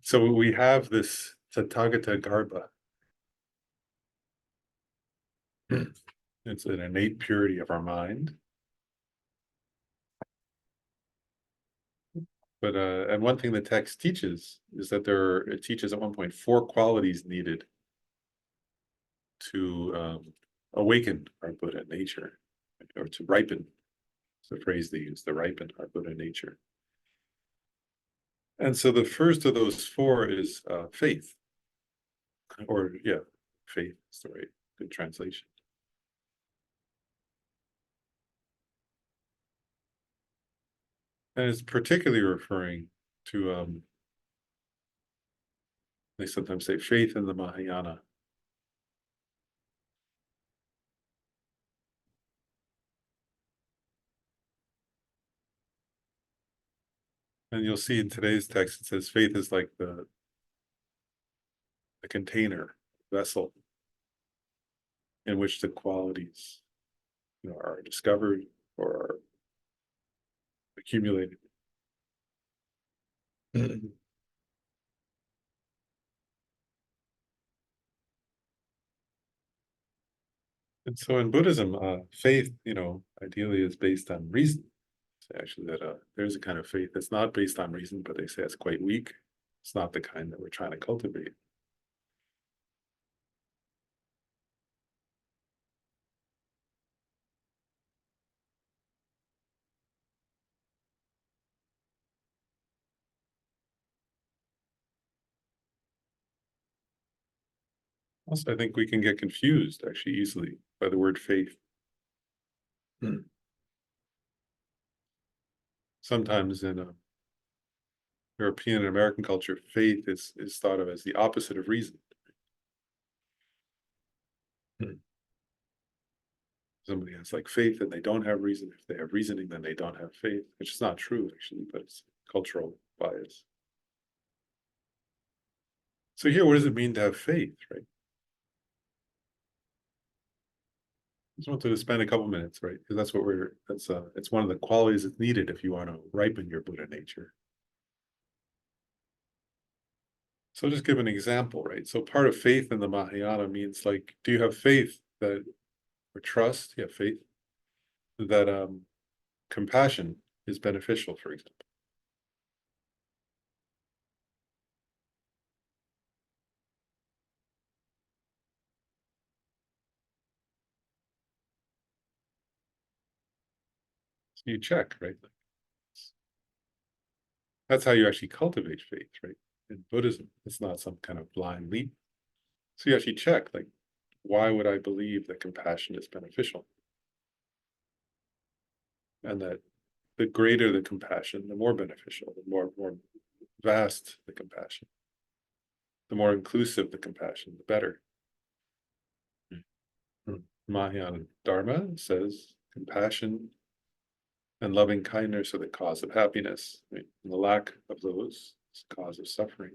So we have this Tathagata Garbha. It's an innate purity of our mind. But and one thing the text teaches is that it teaches at one point 4 qualities needed to awaken our Buddha nature, or to ripen. It's the phrase they use, to ripen our Buddha nature. And so the first of those 4 is faith, or faith is the right good translation. And it's particularly referring to, they sometimes say faith in the Mahayana. And you'll see in today's text, it says faith is like the container, vessel, in which the qualities are discovered or are accumulated. And so in Buddhism, faith, ideally is based on reason. So actually, that there's a kind of faith that's not based on reason, but they say it's quite weak. It's not the kind that we're trying to cultivate. Also, I think we can get confused actually easily by the word faith. Sometimes in European and American culture, faith is thought of as the opposite of reason. Somebody has like faith and they don't have reason. If they have reasoning, then they don't have faith, which is not true actually, but it's cultural bias. So here, what does it mean to have faith, right? I just wanted to spend a couple minutes, right? Because that's what it's one of the qualities that's needed if you want to ripen your Buddha nature. So I'll just give an example, right? So part of faith in the Mahayana means like, do you have faith that, or trust, you have faith that compassion is beneficial, for example? So you check, right? That's how you actually cultivate faith, right? In Buddhism, it's not some kind of blind leap. So you actually check, like, why would I believe that compassion is beneficial? And that the greater the compassion, the more beneficial, the more vast the compassion, the more inclusive the compassion, the better. Mahayana Dharma says compassion and loving kindness are the cause of happiness. Right? And the lack of those is the cause of suffering.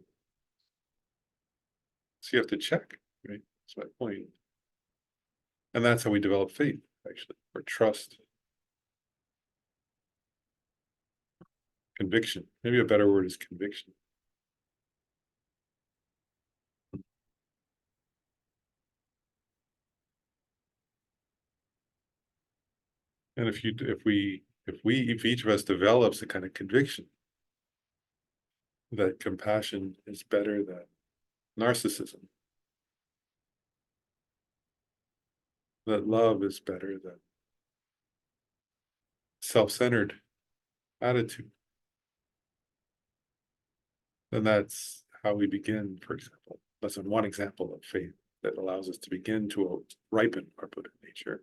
So you have to check, right? That's my point. And that's how we develop faith, actually, or trust. Conviction. Maybe a better word is conviction. And if each of us develops a kind of conviction that compassion is better than narcissism, that love is better than self-centered attitude, then that's how we begin, for example. That's one example of faith that allows us to begin to ripen our Buddha nature.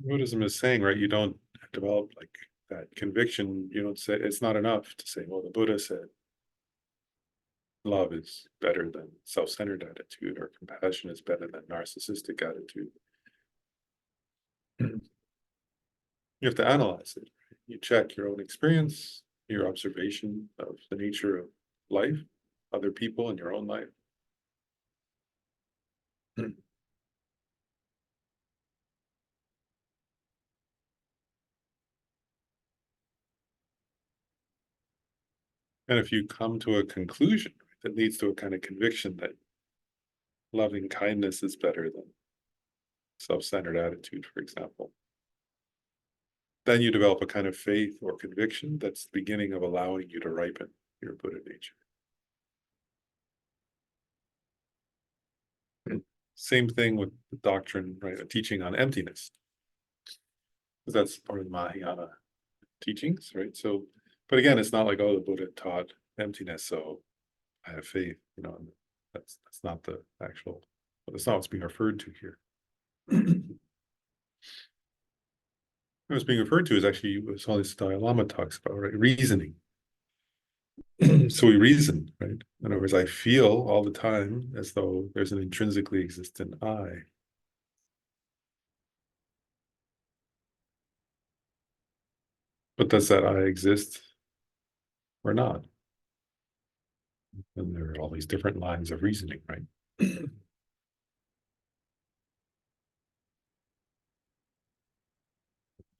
Buddhism is saying, right, you don't develop like that conviction. You don't say, it's not enough to say, well, the Buddha said love is better than self-centered attitude, or compassion is better than narcissistic attitude. You have to analyze it. You check your own experience, your observation of the nature of life, other people, and your own life. And if you come to a conclusion that leads to a kind of conviction that loving kindness is better than self-centered attitude, for example, then you develop a kind of faith or conviction that's the beginning of allowing you to ripen your Buddha nature. Same thing with the doctrine, right? A teaching on emptiness, because that's part of the Mahayana teachings, right? So, but again, it's not like, oh, the Buddha taught emptiness, so I have faith. That's not the actual. That's not what's being referred to here. What's being referred to is actually what all this Dalai Lama talks about, right? Reasoning. So we reason, right? In other words, I feel all the time as though there's an intrinsically existent I. But does that I exist or not? And there are all these different lines of reasoning, right?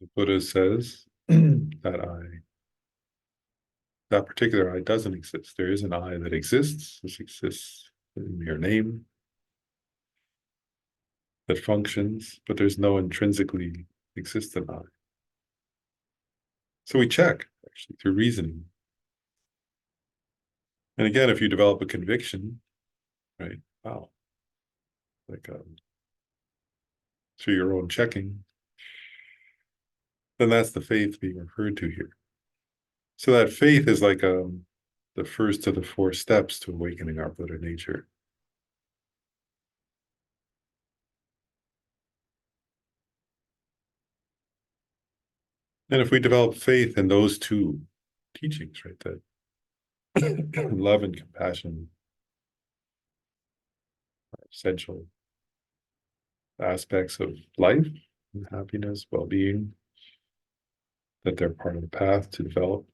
The Buddha says that particular I doesn't exist. There is an I that exists. This exists in your name, that functions, but there's no intrinsically existent I. So we check actually through reasoning. And again, if you develop a conviction, right? Wow. Like through your own checking, then that's the faith being referred to here. So that faith is like the first of the 4 steps to awakening our Buddha nature. And if we develop faith in those 2 teachings, right, that love and compassion are essential aspects of life and happiness, well-being, that they're part of the path to develop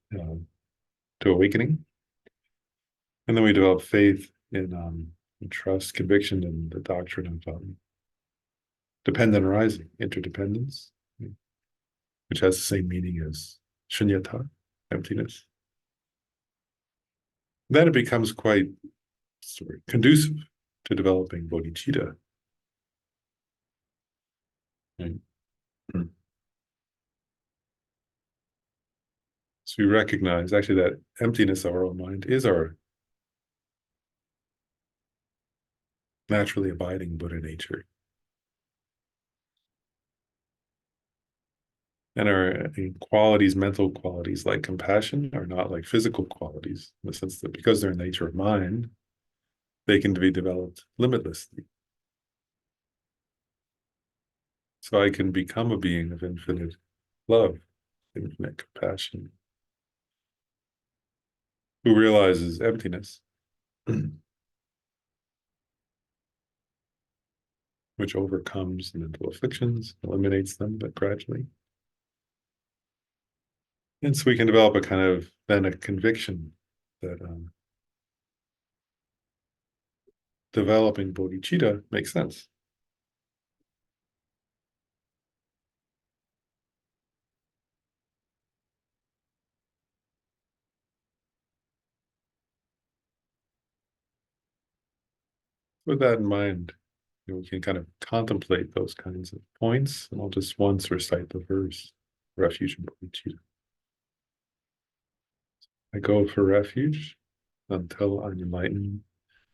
to awakening. And then we develop faith in trust, conviction, and the doctrine of dependent arising, interdependence, which has the same meaning as shunyata, emptiness. Then it becomes quite conducive to developing bodhicitta. Right? So we recognize actually that emptiness of our own mind is our naturally abiding Buddha nature. And our qualities, mental qualities like compassion, are not like physical qualities, in the sense that because they're in the nature of mind, they can be developed limitlessly. So I can become a being of infinite love, infinite compassion, who realizes emptiness, which overcomes mental afflictions, eliminates them, but gradually. And so we can develop a kind of then a conviction that developing bodhicitta makes sense. With that in mind, we can kind of contemplate those kinds of points, and I'll just once recite the verse, refuge and bodhicitta. I go for refuge until I'm enlightened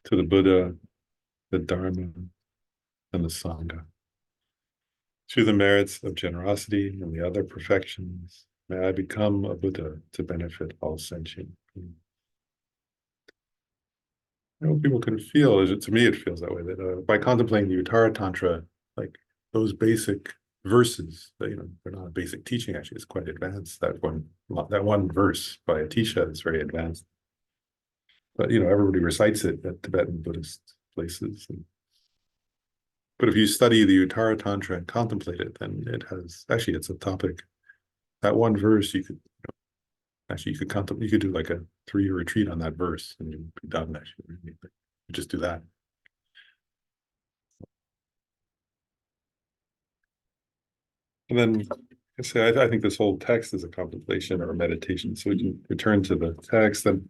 to the Buddha, the Dharma, and the Sangha. Through the merits of generosity and the other perfections, may I become a Buddha to benefit all sentient beings. I hope people can feel, to me it feels that way, that by contemplating the Uttara Tantra, like those basic verses, that, they're not a basic teaching, actually, it's quite advanced. That one verse by Atisha is very advanced. But, everybody recites it at Tibetan Buddhist places. But if you study the Uttara Tantra and contemplate it, then it's a topic that one verse, you could actually you could contemplate, you could do like a 3-year retreat on that verse and you'd be done actually. You just do that. And then I think this whole text is a contemplation or a meditation. So we can return to the text and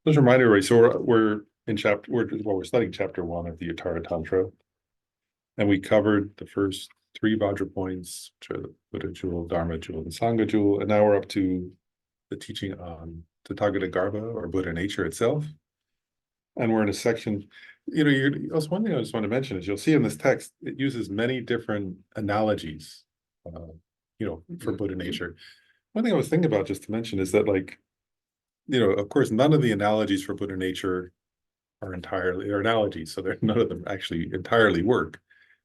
just remind everybody. So we're in we're studying chapter 1 of the Uttara Tantra, and we covered the first 3 Vajra points, which are the Buddha jewel, Dharma jewel, and Sangha jewel, and now we're up to the teaching on Tathagata Garbha or Buddha nature itself. And we're in a section. Also one thing I just want to mention is you'll see in this text it uses many different analogies, for Buddha nature. One thing I was thinking about just to mention is that, like, of course, none of the analogies for Buddha nature are analogies, so none of them actually entirely work.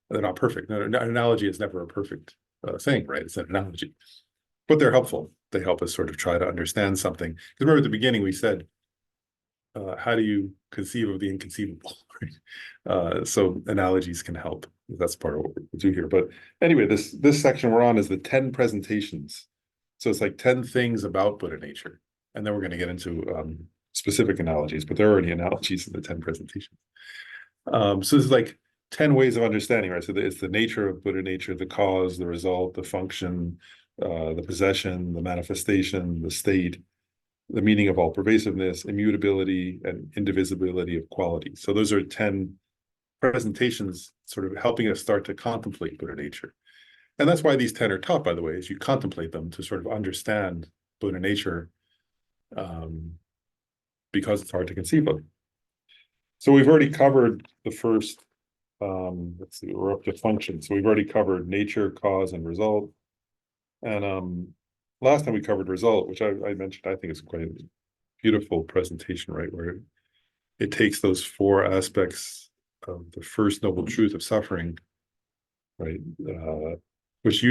They're not perfect. An analogy is never a perfect thing, right? It's an analogy, but they're helpful. They help us sort of try to understand something. Because remember at the beginning we said, how do you conceive of the inconceivable? Right? So analogies can help. That's part of what we do here. But anyway, this section we're on is the 10 presentations. So it's like 10 things about Buddha nature. And then we're going to get into specific analogies, but there are already analogies in the 10 presentations. So this is like 10 ways of understanding, right? So it's the nature of Buddha nature, the cause, the result, the function, the possession, the manifestation, the state, the meaning of all pervasiveness, immutability, and indivisibility of quality. So those are 10 presentations sort of helping us start to contemplate Buddha nature. And that's why these 10 are taught, by the way, is you contemplate them to sort of understand Buddha nature, because it's hard to conceive of. So we've already covered the first, let's see, we're up to function. So we've already covered nature, cause, and result. And last time we covered result, which I mentioned, I think is quite a beautiful presentation, right? Where it takes those 4 aspects of the first noble truth of suffering, right? Which we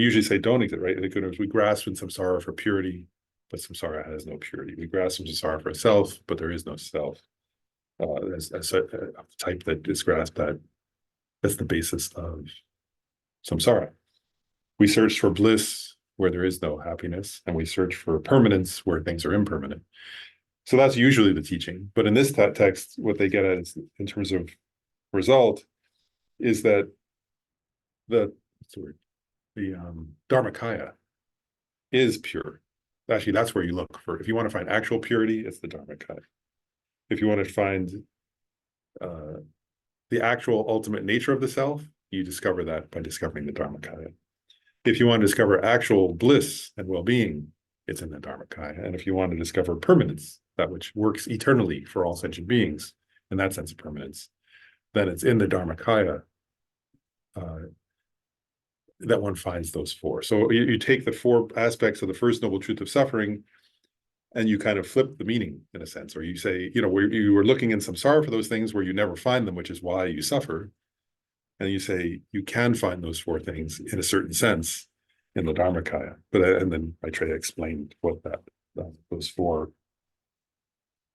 usually say don't exist, right? We grasp in samsara for purity, but samsara has no purity. We grasp in samsara for self, but there is no self. As a type that is grasped that's the basis of samsara. We search for bliss where there is no happiness, and we search for permanence where things are impermanent. So that's usually the teaching. But in this text, what they get at is, in terms of result, is that the Dharmakaya is pure. Actually, that's where you look for. If you want to find actual purity, it's the Dharmakaya. If you want to find the actual ultimate nature of the self, you discover that by discovering the Dharmakaya. If you want to discover actual bliss and well-being, it's in the Dharmakaya. And if you want to discover permanence, that which works eternally for all sentient beings, in that sense of permanence, then it's in the Dharmakaya that one finds those 4. So you take the 4 aspects of the first noble truth of suffering, and you kind of flip the meaning in a sense, or you say, where you were looking in samsara for those things where you never find them, which is why you suffer. And you say you can find those 4 things in a certain sense in the Dharmakaya. And then I try to explain what those 4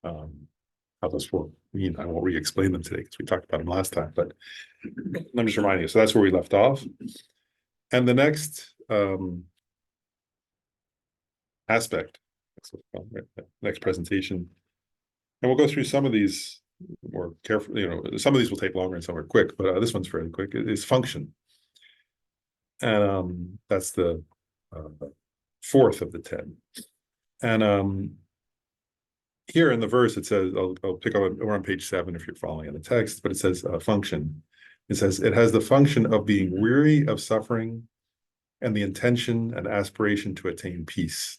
how those 4 mean. I won't re-explain them today because we talked about them last time, but I'm just reminding you. So that's where we left off. And the next aspect, next presentation, and we'll go through some of these more carefully. Some of these will take longer and some are quick, but this one's fairly quick. It is function, and that's the 4th of the 10. And here in the verse it says, I'll pick up. We're on page 7 if you're following in the text, but it says function. It says it has the function of being weary of suffering, and the intention and aspiration to attain peace.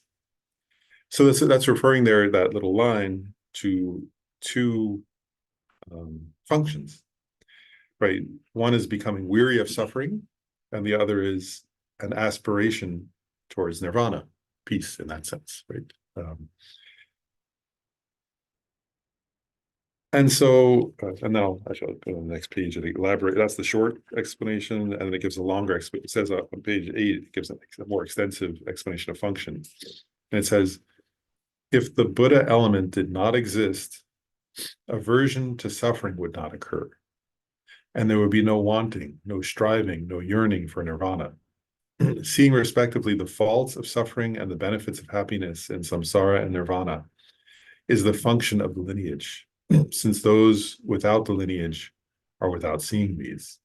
So that's referring there, that little line, to 2 functions, right? One is becoming weary of suffering, and the other is an aspiration towards nirvana, peace in that sense, right? And so, and then I'll go to the next page and elaborate. That's the short explanation, and then it gives a longer explanation. It says on page 8, it gives a more extensive explanation of function. And it says, if the Buddha element did not exist, aversion to suffering would not occur. And there would be no wanting, no striving, no yearning for nirvana. seeing respectively the faults of suffering and the benefits of happiness in samsara and nirvana, is the function of the lineage, since those without the lineage are without seeing these.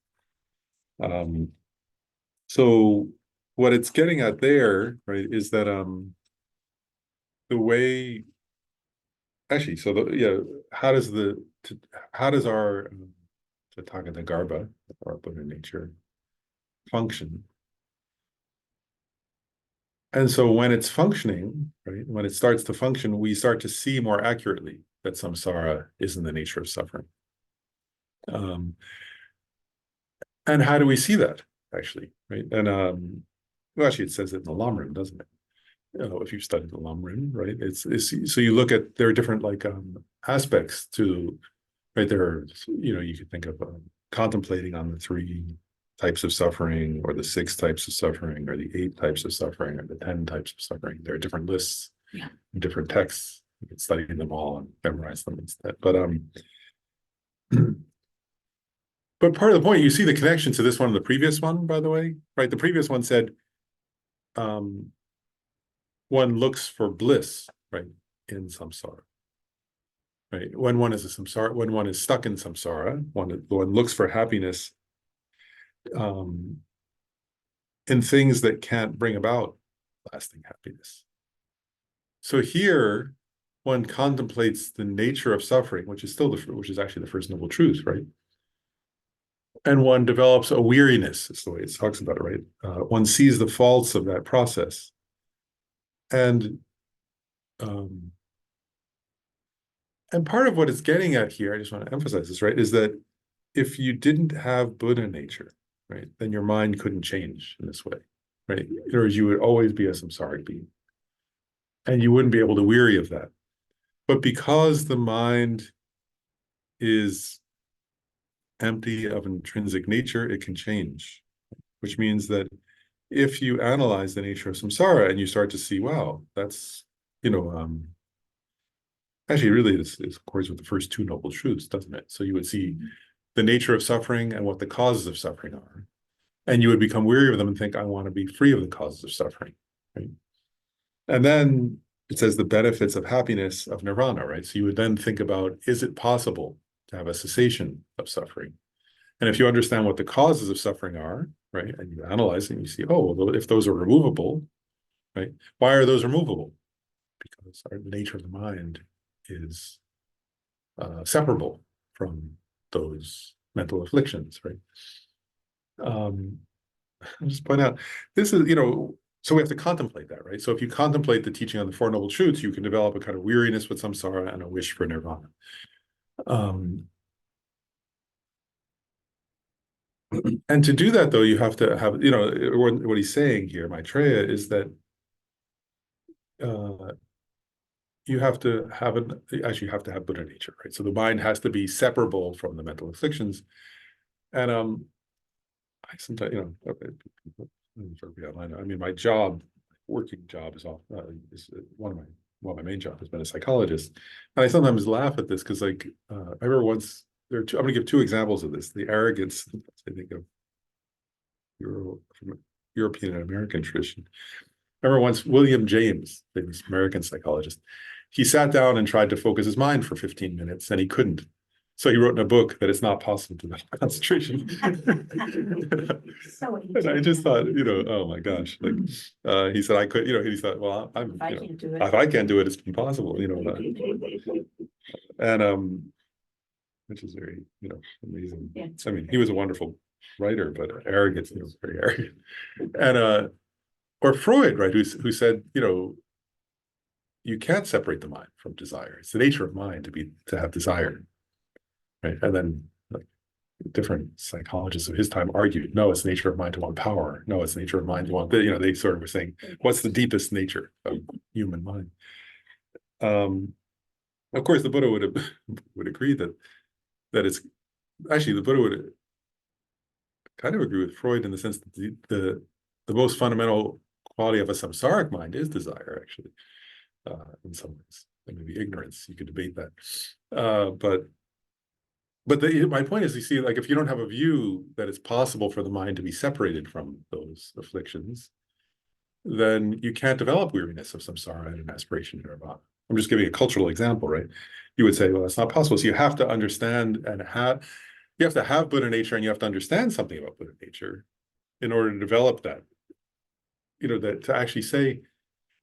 So what it's getting at there, right, is that the way actually, so how does our Tathagata or Buddha nature function? And so when it's functioning, right, when it starts to function, we start to see more accurately that samsara is in the nature of suffering. And how do we see that, actually, right? And well, actually, it says it in the Lamrim, doesn't it? If you've studied the Lamrim, right? It's so you look at, there are different aspects to, right? There are, you could think of contemplating on the 3 types of suffering, or the 6 types of suffering, or the 8 types of suffering, or the 10 types of suffering. There are different lists, different texts. You can study them all and memorize them instead. But but part of the point, you see the connection to this one and the previous one, by the way, right? The previous one said, one looks for bliss, right, in samsara. Right? When one is when one is stuck in samsara, one looks for happiness in things that can't bring about lasting happiness. So here, one contemplates the nature of suffering, which is actually the first noble truth, right? And one develops a weariness, is the way it talks about it, right? One sees the faults of that process. And part of what it's getting at here, I just want to emphasize this, right, is that if you didn't have Buddha nature, right, then your mind couldn't change in this way, right? Or you would always be a samsaric being. And you wouldn't be able to weary of that. But because the mind is empty of intrinsic nature, it can change, which means that if you analyze the nature of samsara and you start to see, wow, that's, actually really it accords with the first 2 noble truths, doesn't it? So you would see the nature of suffering and what the causes of suffering are. And you would become weary of them and think, I want to be free of the causes of suffering, right? And then it says the benefits of happiness of nirvana, right? So you would then think about, is it possible to have a cessation of suffering? And if you understand what the causes of suffering are, right, and you analyze it and you see, oh, well, if those are removable, right, why are those removable? Because the nature of the mind is separable from those mental afflictions, right? I'll just point out, this is, so we have to contemplate that, right? So if you contemplate the teaching on the 4 noble truths, you can develop a kind of weariness with samsara and a wish for nirvana. And to do that, though, you have to have, what he's saying here, Maitreya, is that you have to have you have to have Buddha nature, right? So the mind has to be separable from the mental afflictions. And I sometimes, I mean, my working job is one of my main jobs has been a psychologist. And I sometimes laugh at this because, I remember once, I'm going to give 2 examples of this. The arrogance, I think, of from European and American tradition. I remember once William James, famous American psychologist, he sat down and tried to focus his mind for 15 minutes and he couldn't. So he wrote in a book that it's not possible to develop concentration. And I just thought, oh my gosh, he said I could, he thought, well, if I can't do it, it's impossible, and which is very, amazing. Yeah. I mean, he was a wonderful writer, but arrogant, very arrogant. And or Freud, right, who said, you can't separate the mind from desire. It's the nature of mind to have desire. Right. And then different psychologists of his time argued, no, it's the nature of mind to want power. No, it's the nature of mind to want, they sort of were saying, what's the deepest nature of human mind? Of course, the Buddha would agree that it's actually, the Buddha would kind of agree with Freud in the sense that the most fundamental quality of a samsaric mind is desire, actually, in some ways. And maybe ignorance, you could debate that. But But my point is, you see, like if you don't have a view that it's possible for the mind to be separated from those afflictions, then you can't develop weariness of samsara and an aspiration to nirvana. I'm just giving a cultural example, right? You would say, well, that's not possible. So you have to understand and you have to have Buddha nature, and you have to understand something about Buddha nature in order to develop that, that to actually say,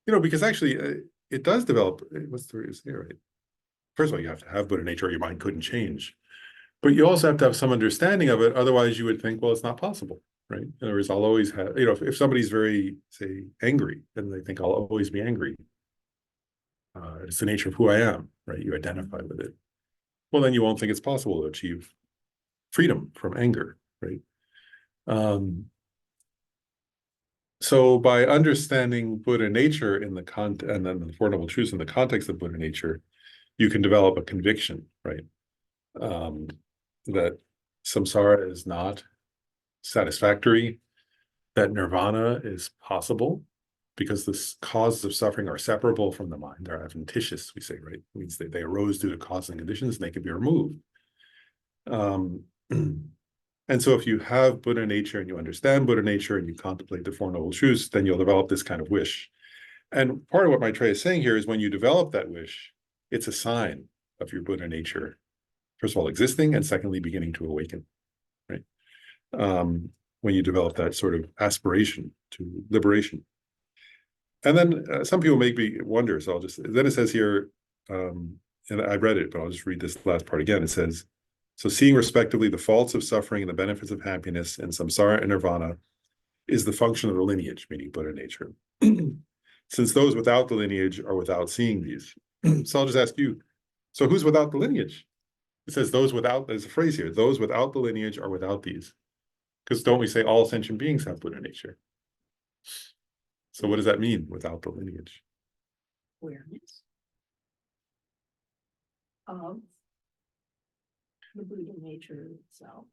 because actually it does develop, what's the word here, right? First of all, you have to have Buddha nature or your mind couldn't change. But you also have to have some understanding of it. Otherwise, you would think, well, it's not possible, right? In other words, I'll always have, if somebody's very, say, angry, then they think I'll always be angry. It's the nature of who I am, right? You identify with it. Well, then you won't think it's possible to achieve freedom from anger, right? So by understanding Buddha nature in the and then the Four Noble Truths in the context of Buddha nature, you can develop a conviction, right? That samsara is not satisfactory, that nirvana is possible, because the causes of suffering are separable from the mind. They're adventitious, we say, right? It means they arose due to causes and conditions, and they can be removed. And so if you have Buddha nature and you understand Buddha nature and you contemplate the Four Noble Truths, then you'll develop this kind of wish. And part of what Maitreya is saying here is when you develop that wish, it's a sign of your Buddha nature, first of all, existing, and secondly, beginning to awaken, right? When you develop that sort of aspiration to liberation. And then some people make me wonder, so then it says here, and I read it, but I'll just read this last part again. It says, so seeing respectively the faults of suffering and the benefits of happiness in samsara and nirvana is the function of the lineage, meaning Buddha nature. Since those without the lineage are without seeing these. So I'll just ask you, so who's without the lineage? It says those without, there's a phrase here, those without the lineage are without these. Because don't we say all sentient beings have Buddha nature? So what does that mean, without the lineage? Awareness of the Buddha nature itself.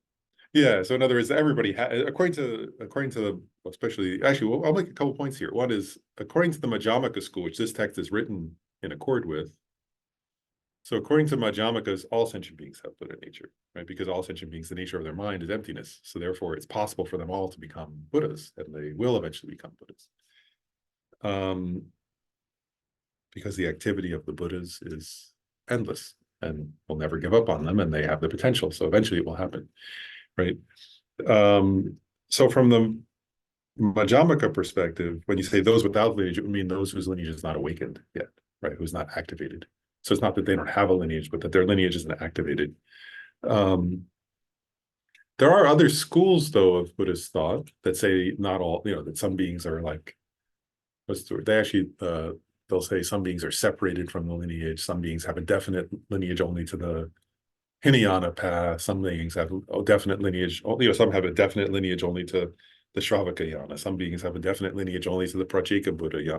Yeah, so in other words, everybody according to the, especially, actually, I'll make a couple points here. One is, according to the Madhyamaka school, which this text is written in accord with, so according to Madhyamakas, all sentient beings have Buddha nature, right? Because all sentient beings, the nature of their mind is emptiness. So therefore, it's possible for them all to become Buddhas, and they will eventually become Buddhas. Because the activity of the Buddhas is endless, and we'll never give up on them, and they have the potential. So eventually it will happen, right? So from the Madhyamaka perspective, when you say those without lineage, it would mean those whose lineage is not awakened yet, right? Who's not activated. So it's not that they don't have a lineage, but that their lineage isn't activated. There are other schools, though, of Buddhist thought that say not all, that some beings are like, they actually, they'll say some beings are separated from the lineage. Some beings have a definite lineage only to the Hinayana path. Some beings have a definite lineage, some have a definite lineage only to the Shravakayana. Some beings have a definite lineage only to the Pratyeka Buddha. Yeah.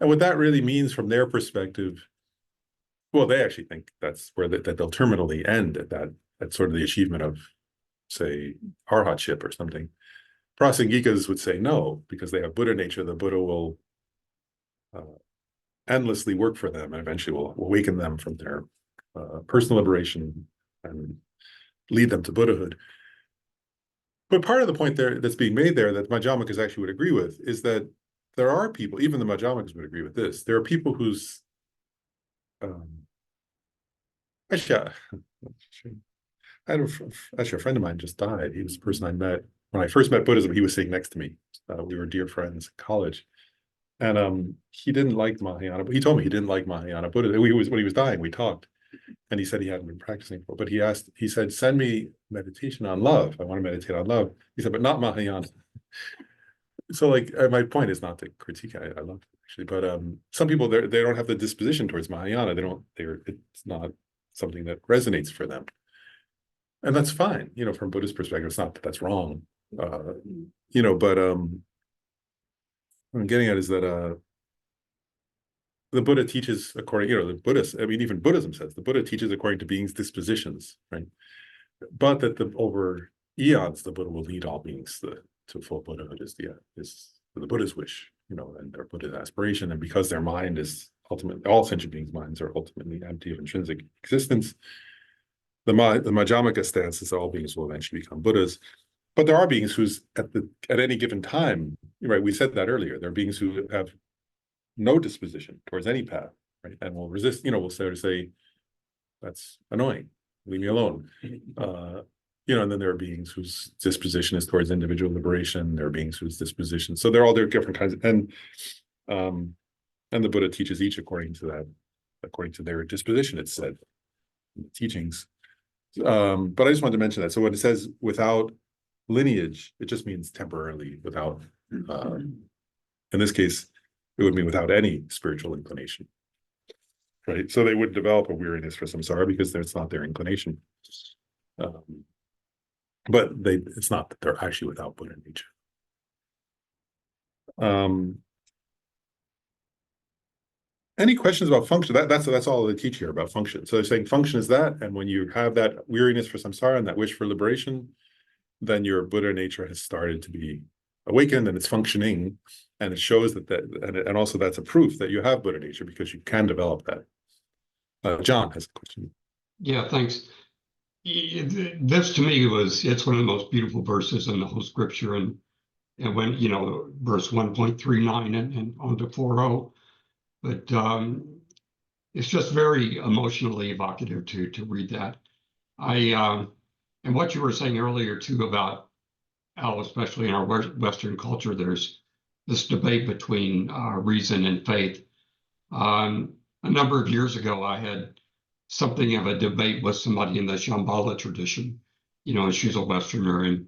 And what that really means from their perspective, well, they actually think that's where that they'll terminally end at sort of the achievement of, say, arhatship or something. Prasangikas would say no, because they have Buddha nature. The Buddha will endlessly work for them and eventually will awaken them from their personal liberation and lead them to Buddhahood. But part of the point there that's being made there that Madhyamakas actually would agree with is that there are people, even the Madhyamakas would agree with this, there are people whose actually, a friend of mine just died. He was the person I met when I first met Buddhism. He was sitting next to me. We were dear friends in college. And he didn't like Mahayana, but he told me he didn't like Mahayana Buddhism. When he was dying, we talked. And he said he hadn't been practicing for, but he said, send me meditation on love. I want to meditate on love. He said, but not Mahayana. So like, my point is not to critique, I love it actually, but some people, they don't have the disposition towards Mahayana. It's not something that resonates for them. And that's fine, from Buddhist perspective, it's not that that's wrong, but what I'm getting at is that the Buddha teaches according, the Buddhists, even Buddhism says the Buddha teaches according to beings' dispositions, right? But that over eons, the Buddha will lead all beings to full Buddhahood is the Buddha's wish, and their Buddha's aspiration. And because their mind is ultimately, all sentient beings' minds are ultimately empty of intrinsic existence, the Madhyamaka stance is that all beings will eventually become Buddhas. But there are beings who's at any given time, right? We said that earlier. There are beings who have no disposition towards any path, right? And will resist, will say, that's annoying, leave me alone. And then there are beings whose disposition is towards individual liberation. There are beings whose disposition, so they're all different kinds, and the Buddha teaches each according to their disposition, it's said in the teachings. But I just wanted to mention that. So when it says without lineage, it just means temporarily, without, in this case, it would mean without any spiritual inclination, right? So they would develop a weariness for samsara because it's not their inclination. But it's not that they're actually without Buddha nature. Any questions about function? That's all they teach here about function. So they're saying function is that, and when you have that weariness for samsara and that wish for liberation, then your Buddha nature has started to be awakened and it's functioning, and it shows and also that's a proof that you have Buddha nature because you can develop that. John has a question. Yeah, thanks. This to me it's one of the most beautiful verses in the whole scripture, and when verse 1.39 and on to 4.0, but it's just very emotionally evocative to read that. And what you were saying earlier too about how, especially in our Western culture, there's this debate between reason and faith. A number of years ago, I had something of a debate with somebody in the Shambhala tradition, and she's a Westerner,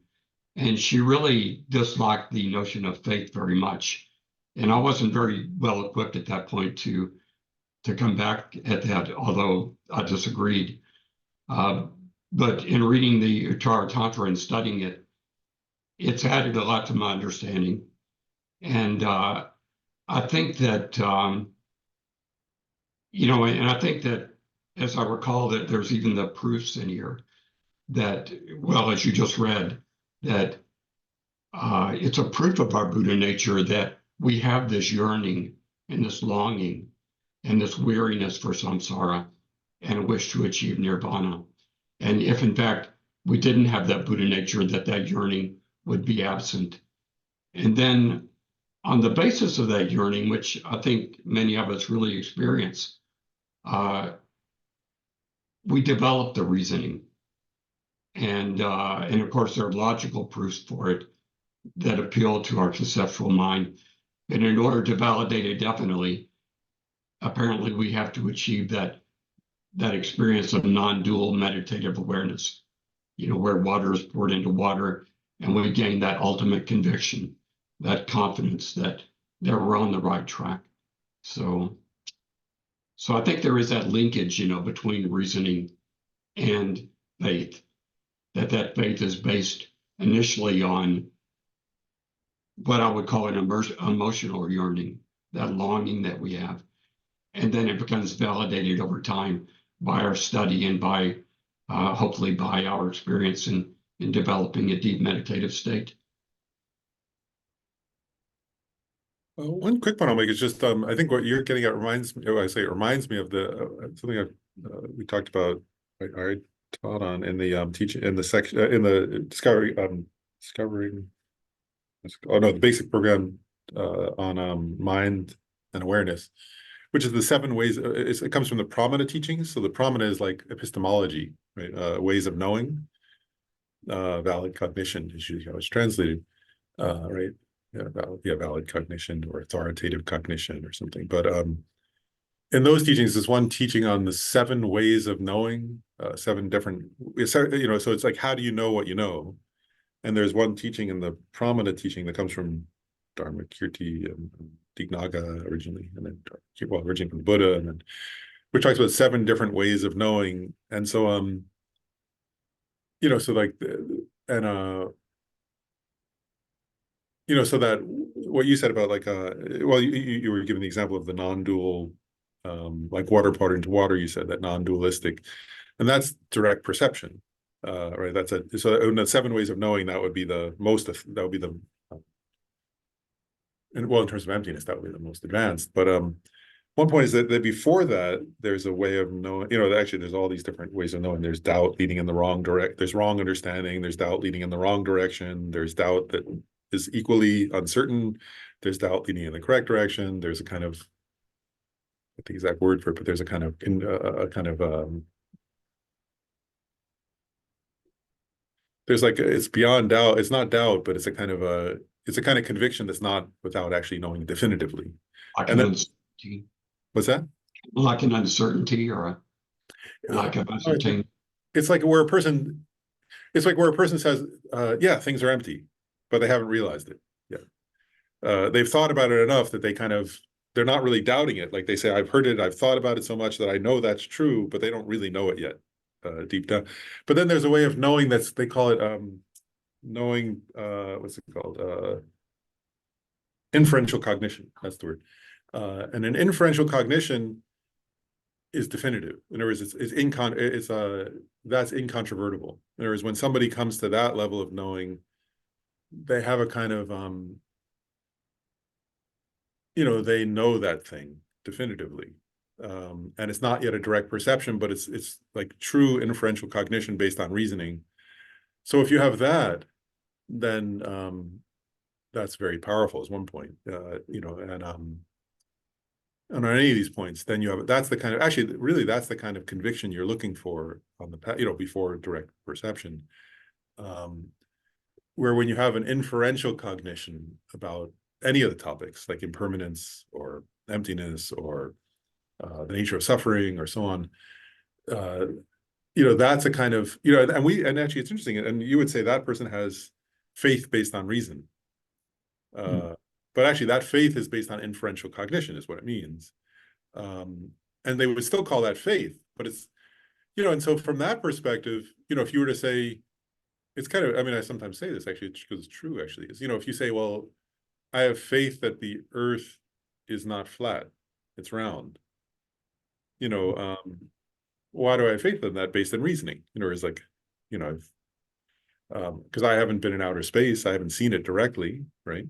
and she really disliked the notion of faith very much. And I wasn't very well equipped at that point to come back at that, although I disagreed. But in reading the Uttara Tantra and studying it, it's added a lot to my understanding. And I think that, and I think that, as I recall, that there's even the proofs in here that, well, as you just read, that it's a proof of our Buddha nature that we have this yearning and this longing and this weariness for samsara and a wish to achieve nirvana. And if in fact we didn't have that Buddha nature, that yearning would be absent. And then on the basis of that yearning, which I think many of us really experience, we develop the reasoning. And of course, there are logical proofs for it that appeal to our conceptual mind. And in order to validate it definitely, apparently we have to achieve that experience of non-dual meditative awareness, where water is poured into water, and we gain that ultimate conviction, that confidence that we're on the right track. So I think there is that linkage, between reasoning and faith, that faith is based initially on what I would call an emotional yearning, that longing that we have. And then it becomes validated over time by our study and by, hopefully by our experience in developing a deep meditative state. One quick point I'll make is just, I think what you're getting at reminds me of the something we talked about, I taught on in the teaching, in the section, in the discovering, the basic program on mind and awareness, which is the 7 ways. It comes from the Pramana teachings. So the Pramana is like epistemology, right? Ways of knowing, valid cognition is usually how it's translated, right? Valid cognition or authoritative cognition or something. But in those teachings, there's one teaching on the 7 ways of knowing, 7 different, so it's like, how do you know what you know? And there's one teaching in the Pramana teaching that comes from Dharmakirti and Dignaga originally, and then originally from the Buddha, and then which talks about 7 different ways of knowing. And so so like, so that what you said about like you were giving the example of the non-dual, like water poured into water, you said that non-dualistic, and that's direct perception, right? So in the 7 ways of knowing, that would be the most, that would be the, in terms of emptiness, that would be the most advanced. But one point is that before that, there's a way of knowing, actually there's all these different ways of knowing. There's doubt leading in the wrong there's wrong understanding, there's doubt leading in the wrong direction, there's doubt that is equally uncertain, there's doubt leading in the correct direction, there's a kind of, what the exact word for it, but there's a kind of there's like, it's beyond doubt, it's not doubt, but it's a kind of conviction that's not without actually knowing definitively. Like And an then, uncertainty, what's that? like an uncertainty or a lack of uncertainty. It's like where a person, says, yeah, things are empty, but they haven't realized it yet. They've thought about it enough that they're not really doubting it. Like they say, I've heard it, I've thought about it so much that I know that's true, but they don't really know it yet, deep down. But then there's a way of knowing they call it knowing, what's it called? Inferential cognition, that's the word. And an inferential cognition is definitive. In other words, that's incontrovertible. In other words, when somebody comes to that level of knowing, they have a kind of they know that thing definitively. And it's not yet a direct perception, but it's like true inferential cognition based on reasoning. So if you have that, then that's very powerful is one point. And on any of these points, then you have, that's the kind of, actually, really, that's the kind of conviction you're looking for on the, before direct perception. Where when you have an inferential cognition about any of the topics, like impermanence or emptiness or the nature of suffering or so on, that's a kind of, and actually it's interesting, and you would say that person has faith based on reason. But actually that faith is based on inferential cognition is what it means. And they would still call that faith, but it's, and so from that perspective, if you were to say, it's kind of, I sometimes say this actually, because it's true actually, is, if you say, well, I have faith that the earth is not flat, it's round. Why do I have faith in that based on reasoning? It's like, because I haven't been in outer space, I haven't seen it directly, right?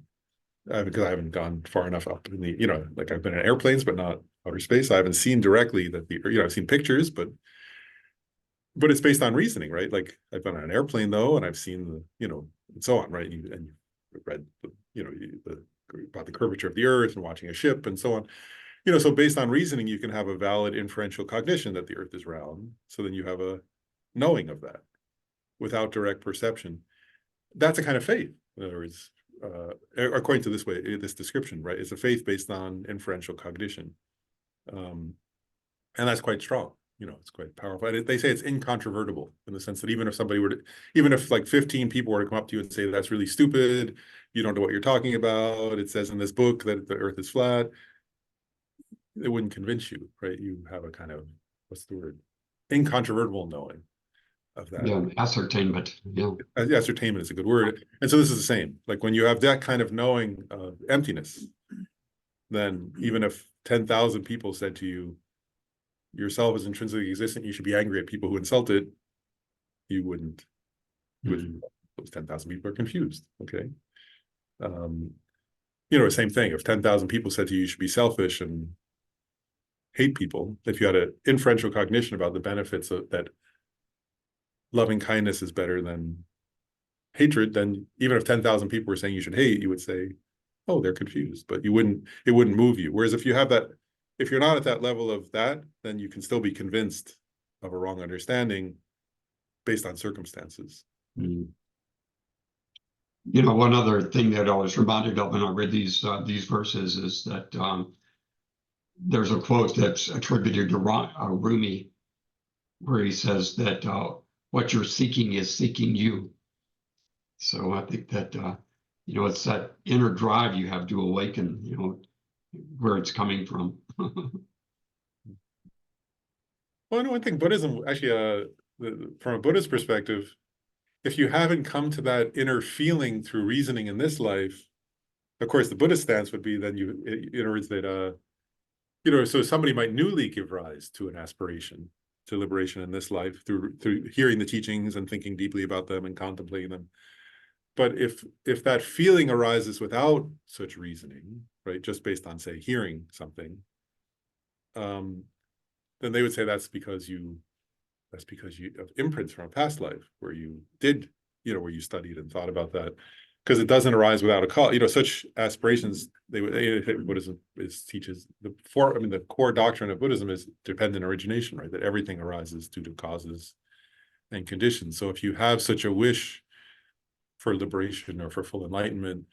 Because I haven't gone far enough up in the, like I've been in airplanes, but not outer space. I haven't seen directly that I've seen pictures, but it's based on reasoning, right? Like I've been on an airplane though, and I've seen the, and so on, right? And you've read, about the curvature of the earth and watching a ship and so on. So based on reasoning, you can have a valid inferential cognition that the earth is round. So then you have a knowing of that without direct perception. That's a kind of faith. In other words, according to this description, right? It's a faith based on inferential cognition. And that's quite strong, it's quite powerful. And they say it's incontrovertible in the sense that even if like 15 people were to come up to you and say, that's really stupid, you don't know what you're talking about, it says in this book that the earth is flat, it wouldn't convince you, right? You have a kind of, what's the word? Incontrovertible knowing of that. Yeah, ascertainment. Yeah. Ascertainment is a good word. And so this is the same. Like when you have that kind of knowing of emptiness, then even if 10,000 people said to you, yourself is intrinsically existent, you should be angry at people who insult it, you wouldn't. Those 10,000 people are confused. Okay. Same thing. If 10,000 people said to you, you should be selfish and hate people, if you had an inferential cognition about the benefits of that, loving kindness is better than hatred, then even if 10,000 people were saying you should hate, you would say, oh, they're confused, but it wouldn't move you. Whereas if you have that, if you're not at that level of that, then you can still be convinced of a wrong understanding based on circumstances. One other thing that I was reminded of when I read these verses is that there's a quote that's attributed to Rumi, where he says that what you're seeking is seeking you. So I think that it's that inner drive you have to awaken, where it's coming from. Well, no, I think Buddhism actually, from a Buddhist perspective, if you haven't come to that inner feeling through reasoning in this life, of course, the Buddhist stance would be then in other words, that so somebody might newly give rise to an aspiration to liberation in this life through hearing the teachings and thinking deeply about them and contemplating them. But if that feeling arises without such reasoning, right, just based on, say, hearing something, then they would say that's because you have imprints from a past life where you did, where you studied and thought about that, because it doesn't arise without a cause. Such aspirations, Buddhism teaches the core doctrine of Buddhism is dependent origination, right? That everything arises due to causes and conditions. So if you have such a wish for liberation or for full enlightenment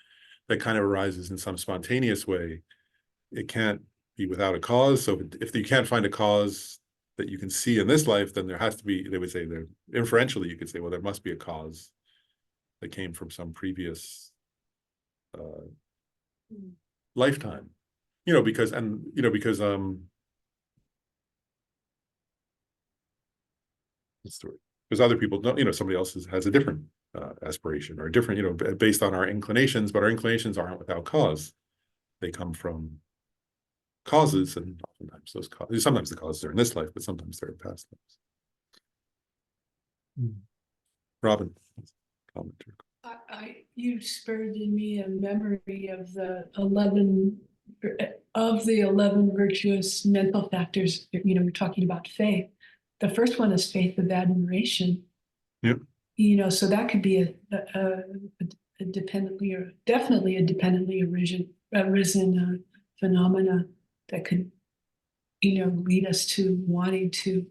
that kind of arises in some spontaneous way, it can't be without a cause. So if you can't find a cause that you can see in this life, then there has to be, they would say, there inferentially you could say, well, there must be a cause that came from some previous lifetime, because because other people don't, somebody else has a different aspiration or a different, based on our inclinations, but our inclinations aren't without cause. They come from causes, and oftentimes those causes, sometimes the causes are in this life, but sometimes they're in past lives. Robin, comment. You spurred in me a memory of the 11 virtuous mental factors. We're talking about faith. The first one is faith of admiration. Yep. So that could be a dependently, or definitely a dependently arisen phenomena that could, lead us to wanting to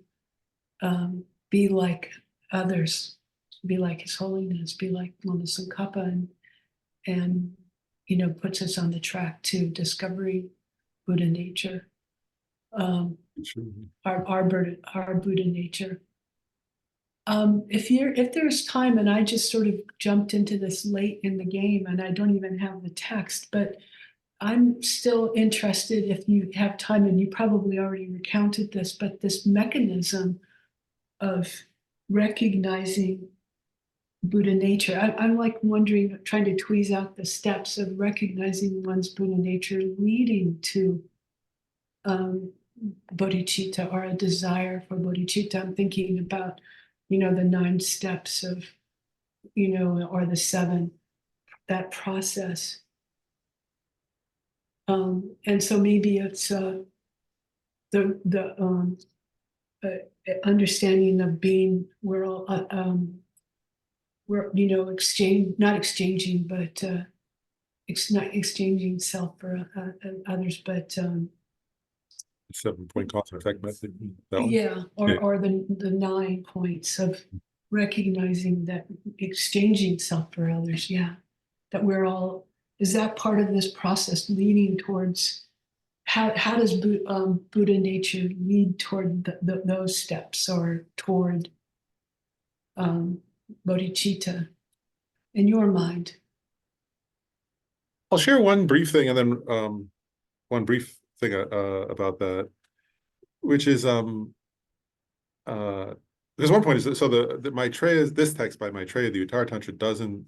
be like others, be like His Holiness, be like Lama Tsongkhapa, and puts us on the track to discovering Buddha nature, our Buddha nature. If there's time, and I just sort of jumped into this late in the game, and I don't even have the text, but I'm still interested, if you have time, and you probably already recounted this, but this mechanism of recognizing Buddha nature. I'm like wondering, trying to tweeze out the steps of recognizing one's Buddha nature leading to bodhicitta, or a desire for bodhicitta. I'm thinking about, the 9 steps of, or the 7, that process. And so maybe it's the understanding of being, we're all we're not exchanging, but not exchanging self for others, but 7-point cause and effect method. That one? yeah, or the 9 points of recognizing that exchanging self for others. Yeah, that we're all, is that part of this process leading towards, how does Buddha nature lead toward those steps, or toward bodhicitta in your mind? I'll share one brief thing, and then one brief thing about that, which is because one point is, so the Maitreya, this text by Maitreya, the Uttara Tantra, doesn't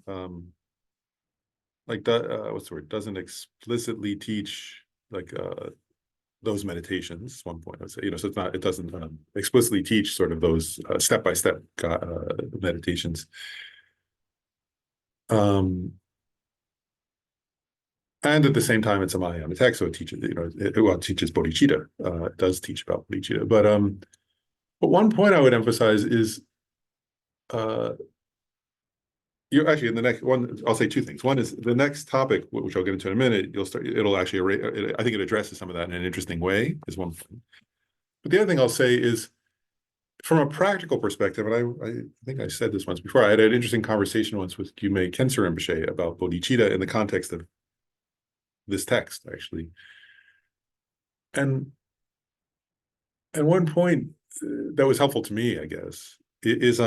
what's the word, doesn't explicitly teach those meditations. One point I would say, so it's not, it doesn't explicitly teach sort of those step-by-step meditations. And at the same time, it's a Mahayana text, so it teaches, it teaches bodhicitta. It does teach about bodhicitta, but one point I would emphasize is, you're actually in the next one. I'll say 2 things. One is the next topic, which I'll get into in a minute. It'll actually, I think it addresses some of that in an interesting way. Is one thing. But the other thing I'll say is, from a practical perspective, and I think I said this once before. I had an interesting conversation once with Gyumei Khensa Rinpoche about bodhicitta in the context of this text, actually. And one point that was helpful to me, I guess, is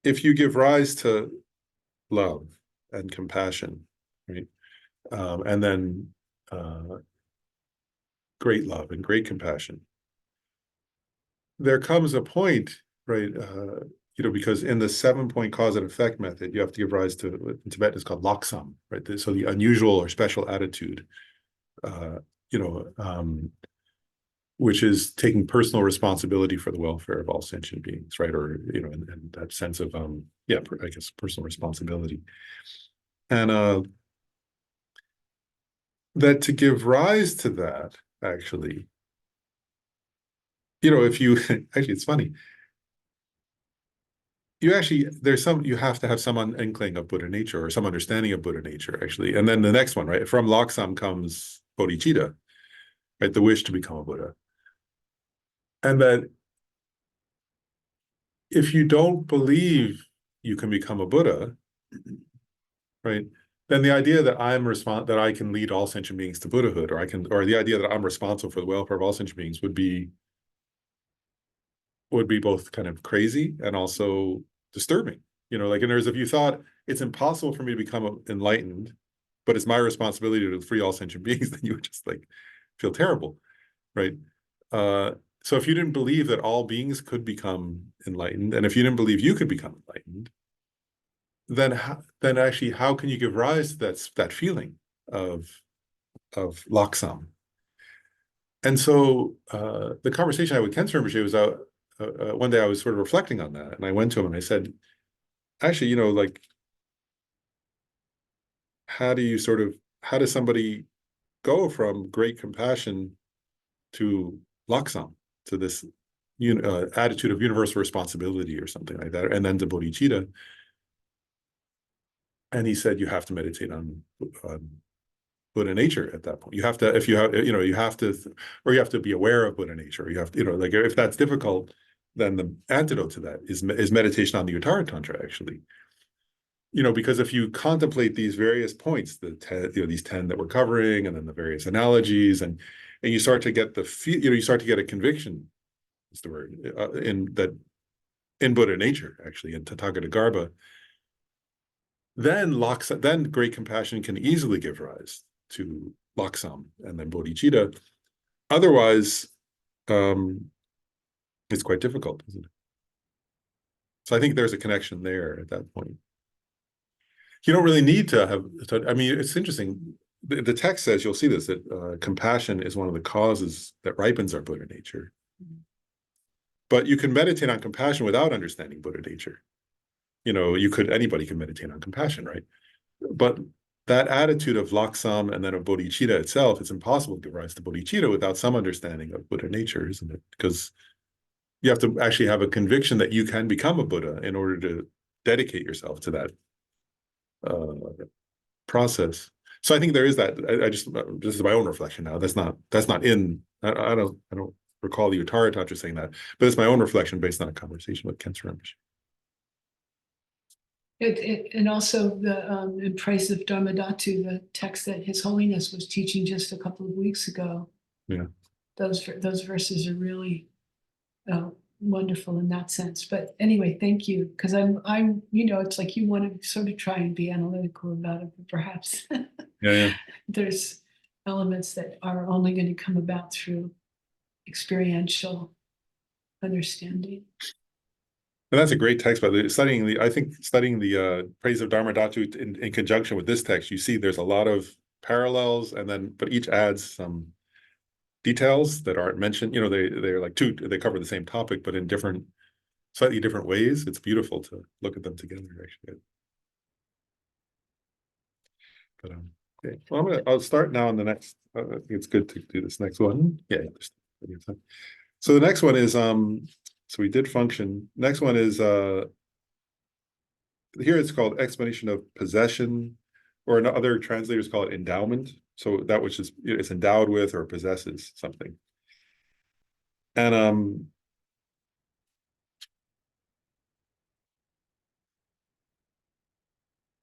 if you give rise to love and compassion, right, and then great love and great compassion, there comes a point, right, because in the 7-point cause and effect method, you have to give rise to, in Tibetan it's called laksam, right? So the unusual or special attitude, which is taking personal responsibility for the welfare of all sentient beings, right? Or, and that sense of, I guess, personal responsibility. And that to give rise to that, actually, if you, actually, it's funny. You actually, you have to have some inkling of Buddha nature or some understanding of Buddha nature, actually. And then the next one, right? From Laksham comes bodhicitta, right? The wish to become a Buddha. And that if you don't believe you can become a Buddha, right? Then the idea that that I can lead all sentient beings to Buddhahood, or the idea that I'm responsible for the welfare of all sentient beings would be both kind of crazy and also disturbing. Like, in other words, if you thought it's impossible for me to become enlightened, but it's my responsibility to free all sentient beings, then you would just like feel terrible, right? So if you didn't believe that all beings could become enlightened, and if you didn't believe you could become enlightened, then actually, how can you give rise to that feeling of Laksham? And so the conversation I had with Khentsur Rinpoche was out one day. I was sort of reflecting on that, and I went to him and I said, actually, like, how does somebody go from great compassion to Laksham, to this attitude of universal responsibility or something like that, and then to bodhicitta? And he said, you have to meditate on Buddha nature at that point. You have to, if you have, you have to, or you have to be aware of Buddha nature. You have to, like, if that's difficult, then the antidote to that is meditation on the Uttara Tantra, actually. Because if you contemplate these various points, these 10 that we're covering, and then the various analogies, and you start to get you start to get a conviction, is the word, in Buddha nature, actually, in Tathagata Garbha, then great compassion can easily give rise to Laksham and then bodhicitta. Otherwise, it's quite difficult, isn't it? So I think there's a connection there at that point. You don't really need to have, I mean, it's interesting. The text says, you'll see this, that compassion is one of the causes that ripens our Buddha nature. But you can meditate on compassion without understanding Buddha nature. Anybody can meditate on compassion, right? But that attitude of Laksham and then of bodhicitta itself, it's impossible to give rise to bodhicitta without some understanding of Buddha nature, isn't it? Because you have to actually have a conviction that you can become a Buddha in order to dedicate yourself to that process. So I think there is that. This is my own reflection now. That's not in. I don't recall the Uttara Tantra saying that, but it's my own reflection based on a conversation with Khentsur Rinpoche. And also in praise of Dharmadhatu, the text that His Holiness was teaching just a couple of weeks ago. Yeah, those verses are really wonderful in that sense. But anyway, thank you, because I'm it's like you want to sort of try and be analytical about it, but perhaps yeah. there's elements that are only going to come about through experiential understanding. And that's a great text, but studying the praise of Dharmadhatu in conjunction with this text, you see there's a lot of parallels, but each adds some details that aren't mentioned. They're like they cover the same topic, but in slightly different ways. It's beautiful to look at them together, actually. But okay. Well, I'll start now on the next. I think it's good to do this next one. Yeah. So the next one is so we did function. Next one is here it's called explanation of possession, or in other translators call it endowment. So that which is endowed with or possesses something. And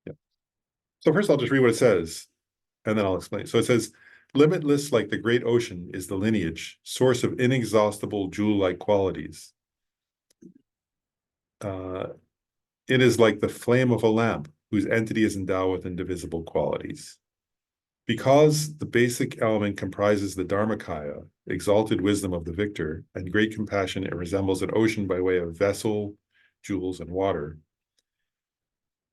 yeah. So first I'll just read what it says, and then I'll explain. So it says, limitless like the great ocean is the lineage, source of inexhaustible jewel-like qualities. It is like the flame of a lamp, whose entity is endowed with indivisible qualities. Because the basic element comprises the Dharmakaya, exalted wisdom of the victor, and great compassion, it resembles an ocean by way of vessel, jewels, and water.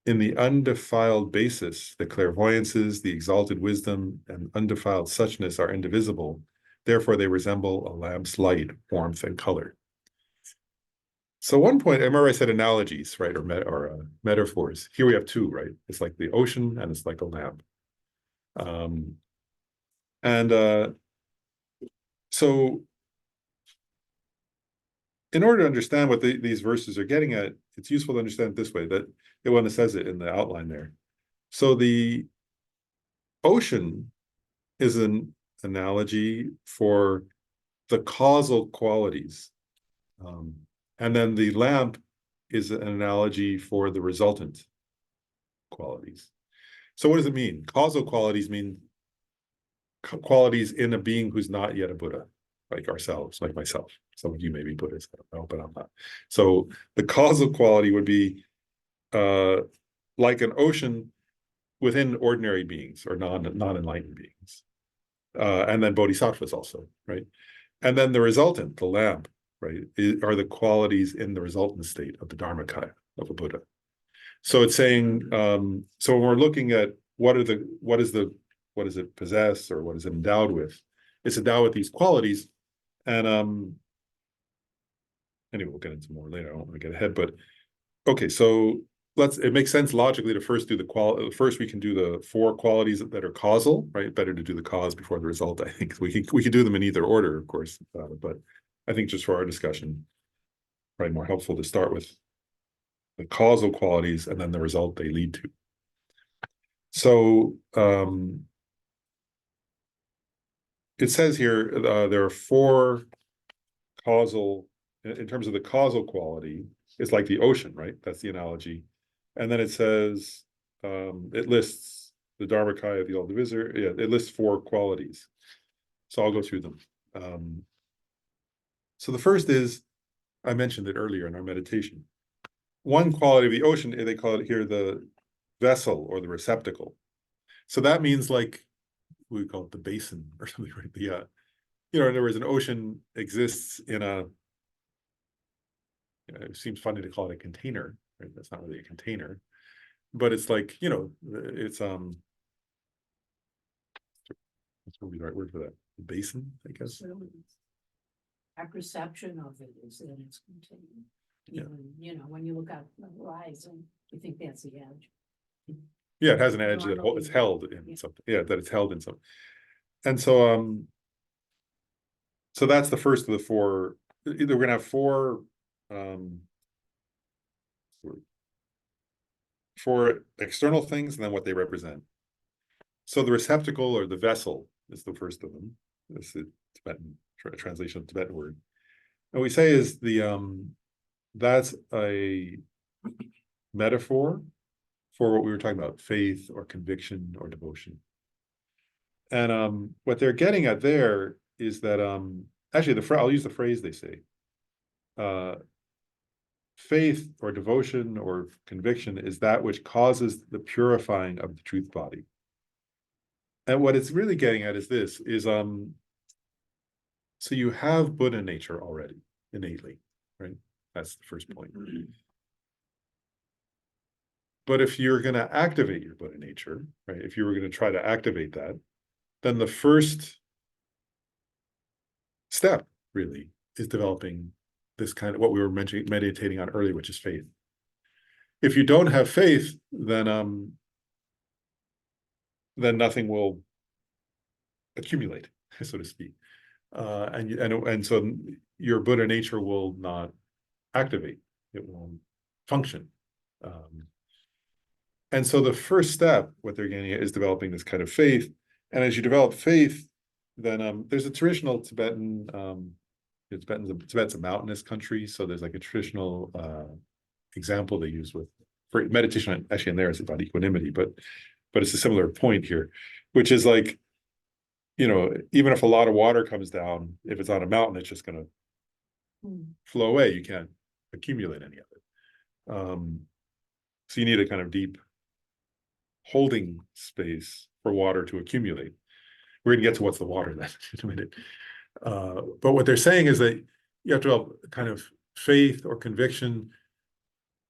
In the undefiled basis, the clairvoyances, the exalted wisdom, and undefiled suchness are indivisible. Therefore, they resemble a lamp's light, warmth, and color. So one point, I remember I said analogies, right, or metaphors. Here we have two, right? It's like the ocean and it's like a lamp. So in order to understand what these verses are getting at, it's useful to understand it this way, that the one that says it in the outline there. So the ocean is an analogy for the causal qualities. And then the lamp is an analogy for the resultant qualities. So what does it mean? Causal qualities mean qualities in a being who's not yet a Buddha, like ourselves, like myself. Some of you may be Buddhists, I don't know, but I'm not. So the causal quality would be like an ocean within ordinary beings or non-enlightened beings. And then bodhisattvas also, right? And then the resultant, the lamp, right, are the qualities in the resultant state of the Dharmakaya of a Buddha. So it's saying, so when we're looking at what does it possess, or what is it endowed with? It's endowed with these qualities. And anyway, we'll get into more later. I don't want to get ahead, but okay, so it makes sense logically to first do first we can do the 4 qualities that are causal, right? Better to do the cause before the result. I think we can do them in either order, of course, but I think just for our discussion, probably more helpful to start with the causal qualities and then the result they lead to. So it says here there are 4 causal, in terms of the causal quality, it's like the ocean, right? That's the analogy. And then it says, it lists the Dharmakaya of the Old Divisor. Yeah, it lists 4 qualities. So I'll go through them. So the first is, I mentioned it earlier in our meditation. One quality of the ocean, they call it here the vessel or the receptacle. So that means, like, we call it the basin or something, right? In other words, an ocean exists in it seems funny to call it a container, right? That's not really a container, but it's like, it's what's going to be the right word for that? Basin, I guess. Our perception of it is that it's continuing. Yeah. Even, when you look out the horizon, you think that's the edge. Yeah, it has an edge that it's held in something. Yeah, that it's held in something. And so so that's the first of the 4. Either we're gonna have 4 external things and then what they represent. So the receptacle or the vessel is the first of them. This is Tibetan translation of the Tibetan word. And we say is that's a metaphor for what we were talking about, faith or conviction or devotion. And what they're getting at there is that actually I'll use the phrase they say. Faith or devotion or conviction is that which causes the purifying of the truth body. And what it's really getting at is this, so you have Buddha nature already, innately, right? That's the first point. But if you're going to activate your Buddha nature, right? If you were going to try to activate that, then the first step really is developing this kind of what we were meditating on earlier, which is faith. If you don't have faith, then nothing will accumulate, so to speak, and so your Buddha nature will not activate; it won't function. And so the first step, what they're getting at, is developing this kind of faith. And as you develop faith, then there's a traditional Tibetan. Tibet's a mountainous country, so there's like a traditional example they use for meditation. Actually, in there is about equanimity, but it's a similar point here, which is like, even if a lot of water comes down, if it's on a mountain, it's just going to flow away. You can't accumulate any of it. So you need a kind of deep holding space for water to accumulate. We're going to get to what's the water then in a minute. But what they're saying is that you have to have kind of faith or conviction.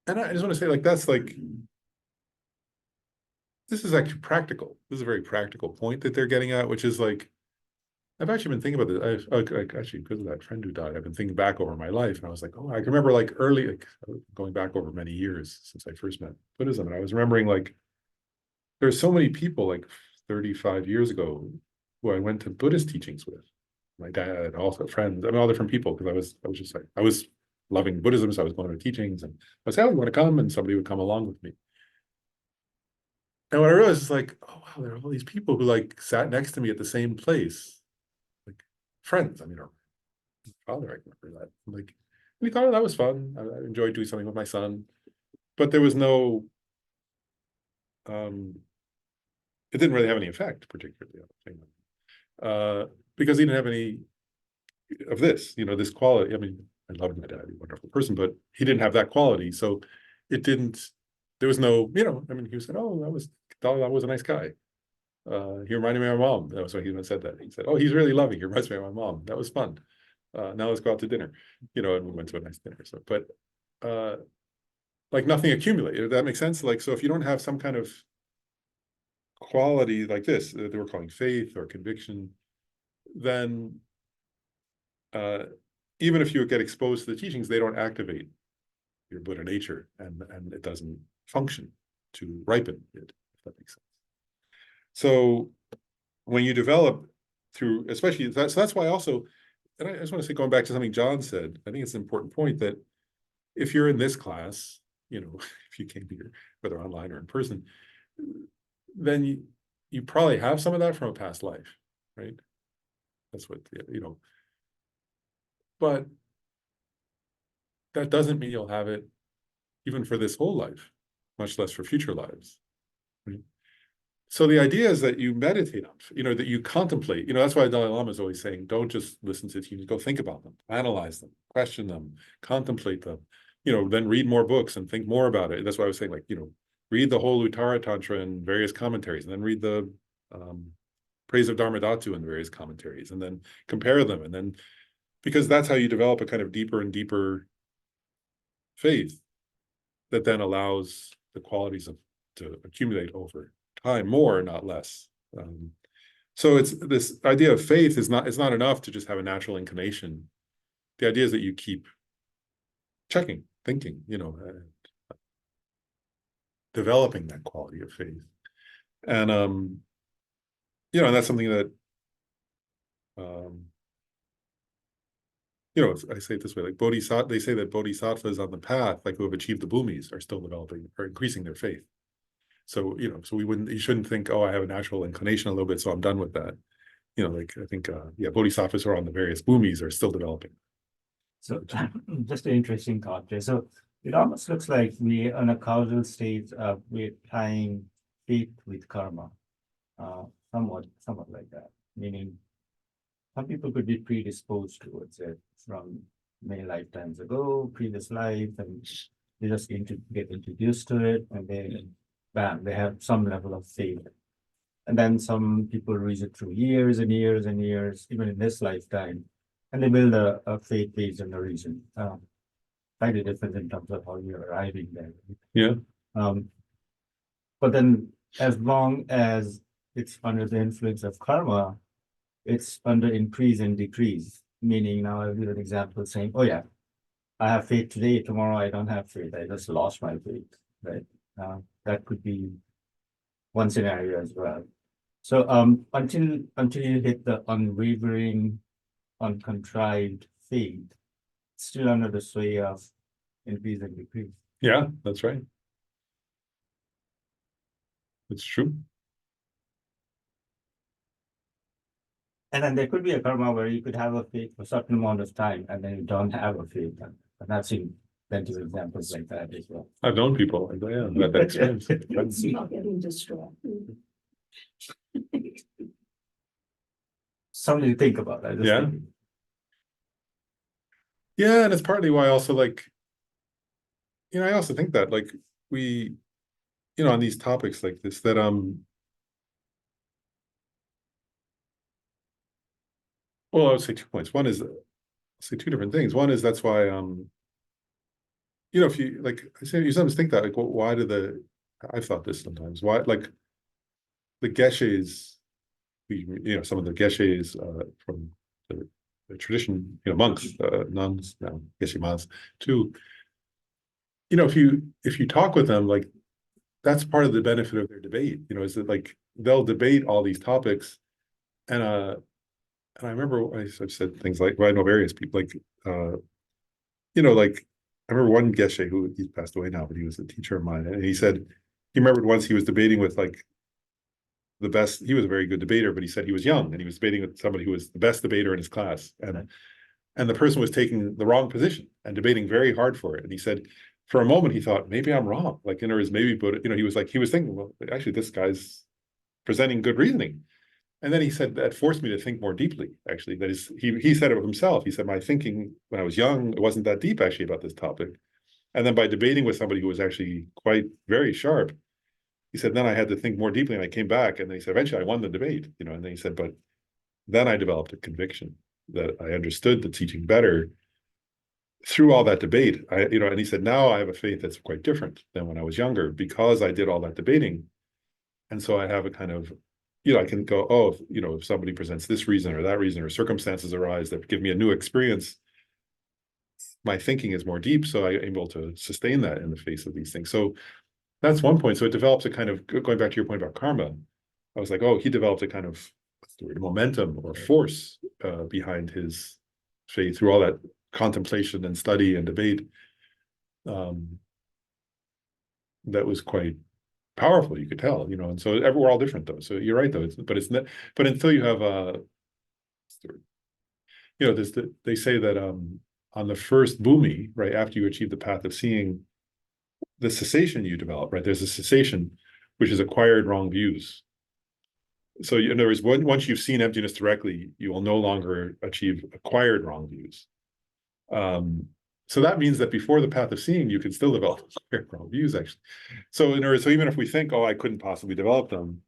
And I just want to say, like, that's like, this is actually practical. This is a very practical point that they're getting at, which is like, I've actually been thinking about this. Actually, because of that friend who died, I've been thinking back over my life, and I was like, oh, I can remember like going back over many years since I first met Buddhism, and I was remembering like, there's so many people like 35 years ago who I went to Buddhist teachings with. My dad, also friends, all different people, because I was just like, I was loving Buddhism, so I was going to her teachings, and I was, oh, you want to come? And somebody would come along with me. And what I realized is like, oh wow, there are all these people who like sat next to me at the same place, like friends. I mean, our father, I remember that. Like, we thought, oh, that was fun. I enjoyed doing something with my son, but there was no, it didn't really have any effect, particularly on the thing, because he didn't have any of this, this quality. I mean, I loved my dad, he's a wonderful person, but he didn't have that quality, so it didn't. There was no, I mean, he said, "Oh, that was a nice guy. He reminded me of my mom." That was why he even said that. He said, "Oh, he's really loving. He reminds me of my mom. That was fun. Now let's go out to dinner." And we went to a nice dinner. So, but like nothing accumulated. If that makes sense. Like, so if you don't have some kind of quality like this that we're calling faith or conviction, then even if you get exposed to the teachings, they don't activate your Buddha nature, and it doesn't function to ripen it, if that makes sense. So when you develop through, especially that, so that's why also, and I just want to say, going back to something John said, I think it's an important point that if you're in this class, if you came here, whether online or in person, then you probably have some of that from a past life, right? That's what, but that doesn't mean you'll have it even for this whole life, much less for future lives. Right? So the idea is that you meditate on, that you contemplate. That's why Dalai Lama is always saying, don't just listen to teachings, go think about them, analyze them, question them, contemplate them. Then read more books and think more about it. That's why I was saying, like, read the whole Uttara Tantra and various commentaries, and then read the Praise of Dharmadhatu and various commentaries, and then compare them, and then, because that's how you develop a kind of deeper and deeper faith that then allows the qualities to accumulate over time, more, not less. So it's this idea of faith it's not enough to just have a natural inclination. The idea is that you keep checking, thinking, developing that quality of faith. And and that's something that I say it this way, like bodhisattva, they say that bodhisattvas on the path, like who have achieved the bhumis, are still developing or increasing their faith. So, so you shouldn't think, oh, I have a natural inclination a little bit, so I'm done with that. Like I think, bodhisattvas who are on the various bhumis are still developing. So just an interesting thought there. So it almost looks like we on a causal stage, we're tying faith with karma, somewhat like that. Meaning, some people could be predisposed towards it from many lifetimes ago, previous life, and they just get introduced to it, and then bam, they have some level of faith. And then some people reach it through years and years and years, even in this lifetime, and they build a faith based on the reason. Slightly different in terms of how you're arriving there. Yeah. But then, as long as it's under the influence of karma, it's under increase and decrease. Meaning, now I'll give an example saying, oh yeah, I have faith today, tomorrow I don't have faith. I just lost my faith, right? That could be one scenario as well. So until you hit the unwavering, uncontrived faith, it's still under the sway of increase and decrease. Yeah, that's right. It's true. And then there could be a karma where you could have a faith for a certain amount of time, and then you don't have a faith. And I've seen plenty of examples like that as well. I've known people like that, yeah, that experience. It's not getting distracted. Something to think about. I just Yeah. thinking. Yeah, and it's partly why also, like, I also think that, like, we, on these topics like this, that well, I would say 2 points. One is, I'll say two different things. One is that's why if you, like, I say, you sometimes think that, like, well, why do I've thought this sometimes, why, like, the geshes, some of the geshes from the tradition, monks, nuns, geshe mas too, if you talk with them, like, that's part of the benefit of their debate, is that, like, they'll debate all these topics, and I remember I've said things like, well, I know various people, like, you know, like, I remember one Geshe who, he's passed away now, but he was a teacher of mine, and he said, he remembered once he was debating with like the best, he was a very good debater, but he said he was young and he was debating with somebody who was the best debater in his class. And the person was taking the wrong position and debating very hard for it. And he said, for a moment, he thought, maybe I'm wrong. Like, in other words, maybe, but, you know, he was thinking, well, actually, this guy's presenting good reasoning. And then he said, that forced me to think more deeply, actually. That is, he said it himself. He said, my thinking when I was young, it wasn't that deep actually about this topic. And then by debating with somebody who was actually quite very sharp, he said, then I had to think more deeply and I came back. And then he said, eventually I won the debate, you know, and then he said, but then I developed a conviction that I understood the teaching better through all that debate. You know, and he said, now I have a faith that's quite different than when I was younger because I did all that debating. And so I have a kind of, you know, I can go, oh, you know, if somebody presents this reason or that reason or circumstances arise that give me a new experience, my thinking is more deep. So I'm able to sustain that in the face of these things. So that's one point. So it develops a kind of, going back to your point about karma, I was like, oh, he developed a kind of, what's the word, momentum or force behind his faith through all that contemplation and study and debate. That was quite powerful, you could tell, you know, and so we're all different though. So you're right though, but it's not, but until you have you know, they say that on the first bhumi, right, after you achieve the path of seeing, the cessation you develop, right? There's a cessation, which is acquired wrong views. So in other words, once you've seen emptiness directly, you will no longer achieve acquired wrong views. So that means that before the path of seeing, you can still develop acquired wrong views, actually. So in other words, so even if we think, oh, I couldn't possibly develop them,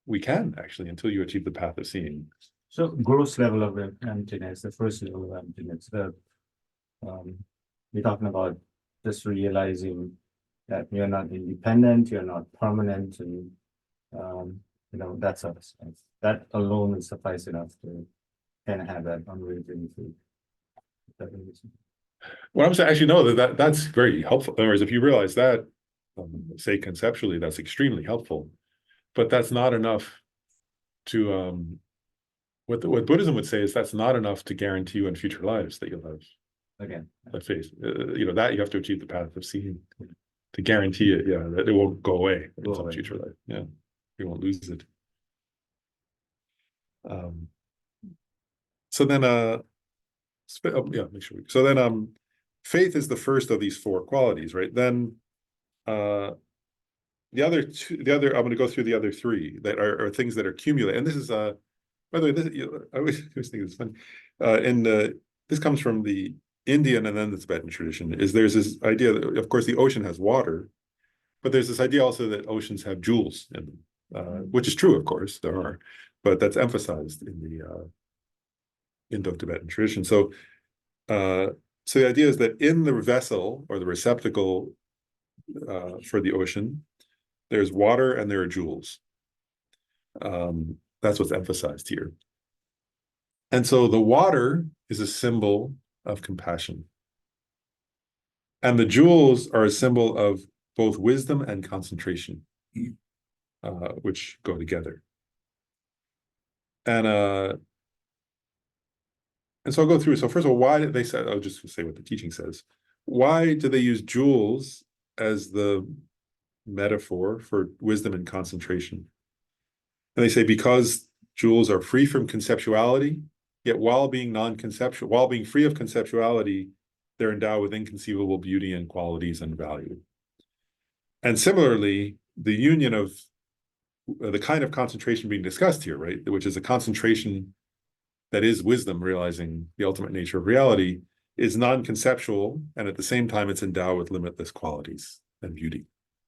we can actually until you achieve the path of seeing. So gross level of emptiness, the first level of emptiness, we're talking about just realizing that you're not independent, you're not permanent, and you know, that sort of stuff. That alone will suffice enough to kind of have that unwavering faith. What I'm saying, actually, no, that's very helpful. In other words, if you realize that, say conceptually, that's extremely helpful, but that's not enough to what Buddhism would say is that's not enough to guarantee you in future lives that you'll have Again, that faith. You know, that you have to achieve the path of seeing to guarantee it, yeah, that it won't go away in some future life. Yeah, you won't lose it. So then yeah, make sure so then faith is the first of these four qualities, right? Then the other I'm going to go through the other three that are things that are cumulative. And this is by the way, this, you know, I always think it's funny. This comes from the Indian and then the Tibetan tradition. Is there's this idea that, of course, the ocean has water, but there's this idea also that oceans have jewels in them, which is true, of course, there are, but that's emphasized in the Indo-Tibetan tradition. So, so the idea is that in the vessel or the receptacle for the ocean, there's water and there are jewels. That's what's emphasized here. And so the water is a symbol of compassion. And the jewels are a symbol of both wisdom and concentration, which go together. And so I'll go through. So first of all, why did they say, I'll just say what the teaching says. Why do they use jewels as the metaphor for wisdom and concentration? And they say because jewels are free from conceptuality, yet while being non-conceptual, while being free of conceptuality, they're endowed with inconceivable beauty and qualities and value. And similarly, the union of the kind of concentration being discussed here, right, which is a concentration that is wisdom, realizing the ultimate nature of reality, is non-conceptual, and at the same time, it's endowed with limitless qualities and beauty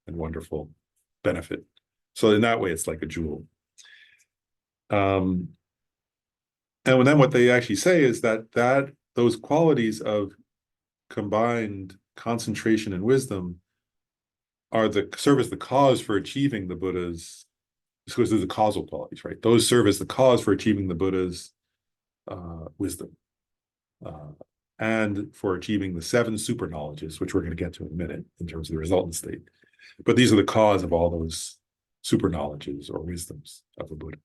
and wonderful benefit. So in that way, it's like a jewel. And then what they actually say is that those qualities of combined concentration and wisdom are serve as the cause for achieving the Buddha's, because they're the causal qualities, right? Those serve as the cause for achieving the Buddha's wisdom and for achieving the 7 super knowledges, which we're going to get to in a minute in terms of the resultant state. But these are the cause of all those super knowledges or wisdoms of the Buddha.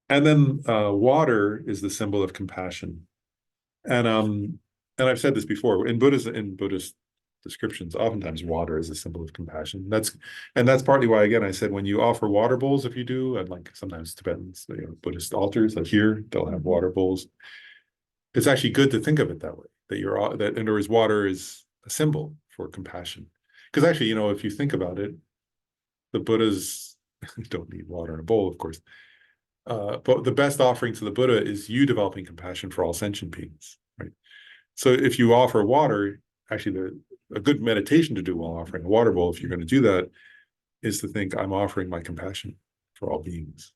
And then water is the symbol of compassion. And and I've said this before, in Buddhist descriptions, oftentimes water is a symbol of compassion. That's partly why, again, I said when you offer water bowls, if you do, and like sometimes Tibetans, Buddhist altars, like here, they'll have water bowls. It's actually good to think of it that way, that in other words, water is a symbol for compassion. Because actually, if you think about it, the Buddhas don't need water in a bowl, of course. But the best offering to the Buddha is you developing compassion for all sentient beings, right? So if you offer water, actually a good meditation to do while offering a water bowl, if you're going to do that, is to think, I'm offering my compassion for all beings.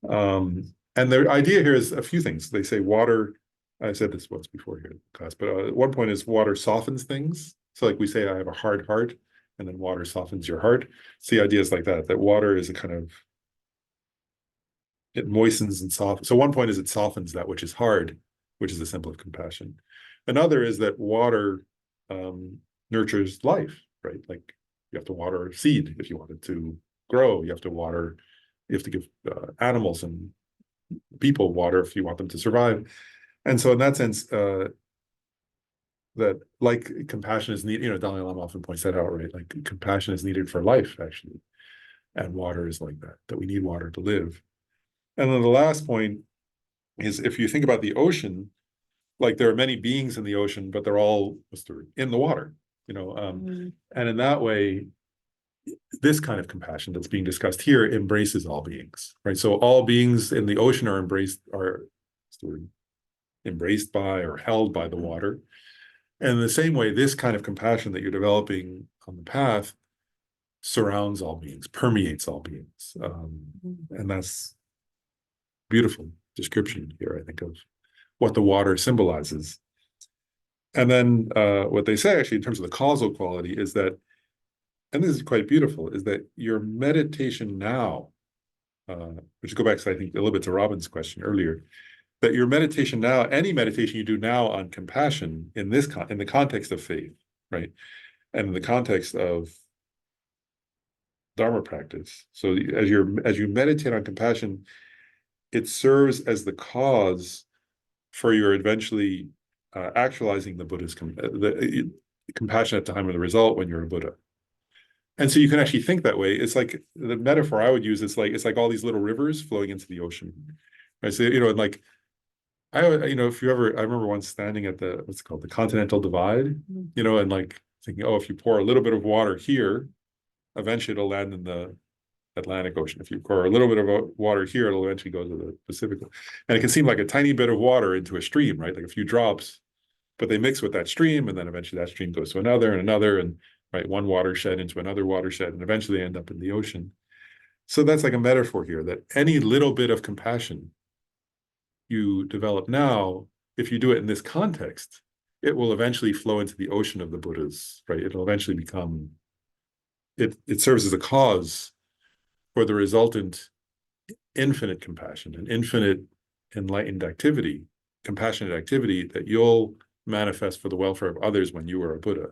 And the idea here is a few things. They say water, I said this once before here in class, but at one point is water softens things. So like we say, I have a hard heart, and then water softens your heart. So the idea is like that water is a kind of, it moistens and softens. So one point is it softens that which is hard, which is a symbol of compassion. Another is that water nurtures life, right? Like you have to water a seed if you want it to grow. You have to give animals and people water if you want them to survive. And so in that sense, that like compassion is needed, Dalai Lama often points that out, right? Like compassion is needed for life, actually. And water is like that we need water to live. And then the last point is if you think about the ocean, like there are many beings in the ocean, but they're all in the water, and in that way, this kind of compassion that's being discussed here embraces all beings, right? So all beings in the ocean are embraced by or held by the water. And in the same way, this kind of compassion that you're developing on the path surrounds all beings, permeates all beings. And that's beautiful description here, I think, of what the water symbolizes. And then what they say actually in terms of the causal quality is that, and this is quite beautiful, is that your meditation now, which go back to I think a little bit to Robin's question earlier, that your meditation now, any meditation you do now on compassion in the context of faith, right, and in the context of Dharma practice. So as you meditate on compassion, it serves as the cause for your eventually actualizing the Buddha's compassion at the time of the result when you're a Buddha. And so you can actually think that way. It's like the metaphor I would use. It's like all these little rivers flowing into the ocean. Right. So like I remember once standing at what's it called, the Continental Divide. And like thinking, oh, if you pour a little bit of water here, eventually it'll land in the Atlantic Ocean. If you pour a little bit of water here, it'll eventually go to the Pacific. And it can seem like a tiny bit of water into a stream, right? Like a few drops, but they mix with that stream, and then eventually that stream goes to another and another, and right, one watershed into another watershed, and eventually they end up in the ocean. So that's like a metaphor here, that any little bit of compassion you develop now, if you do it in this context, it will eventually flow into the ocean of the Buddhas, right? It'll eventually become, it serves as a cause for the resultant infinite compassion and infinite enlightened activity, compassionate activity that you'll manifest for the welfare of others when you are a Buddha.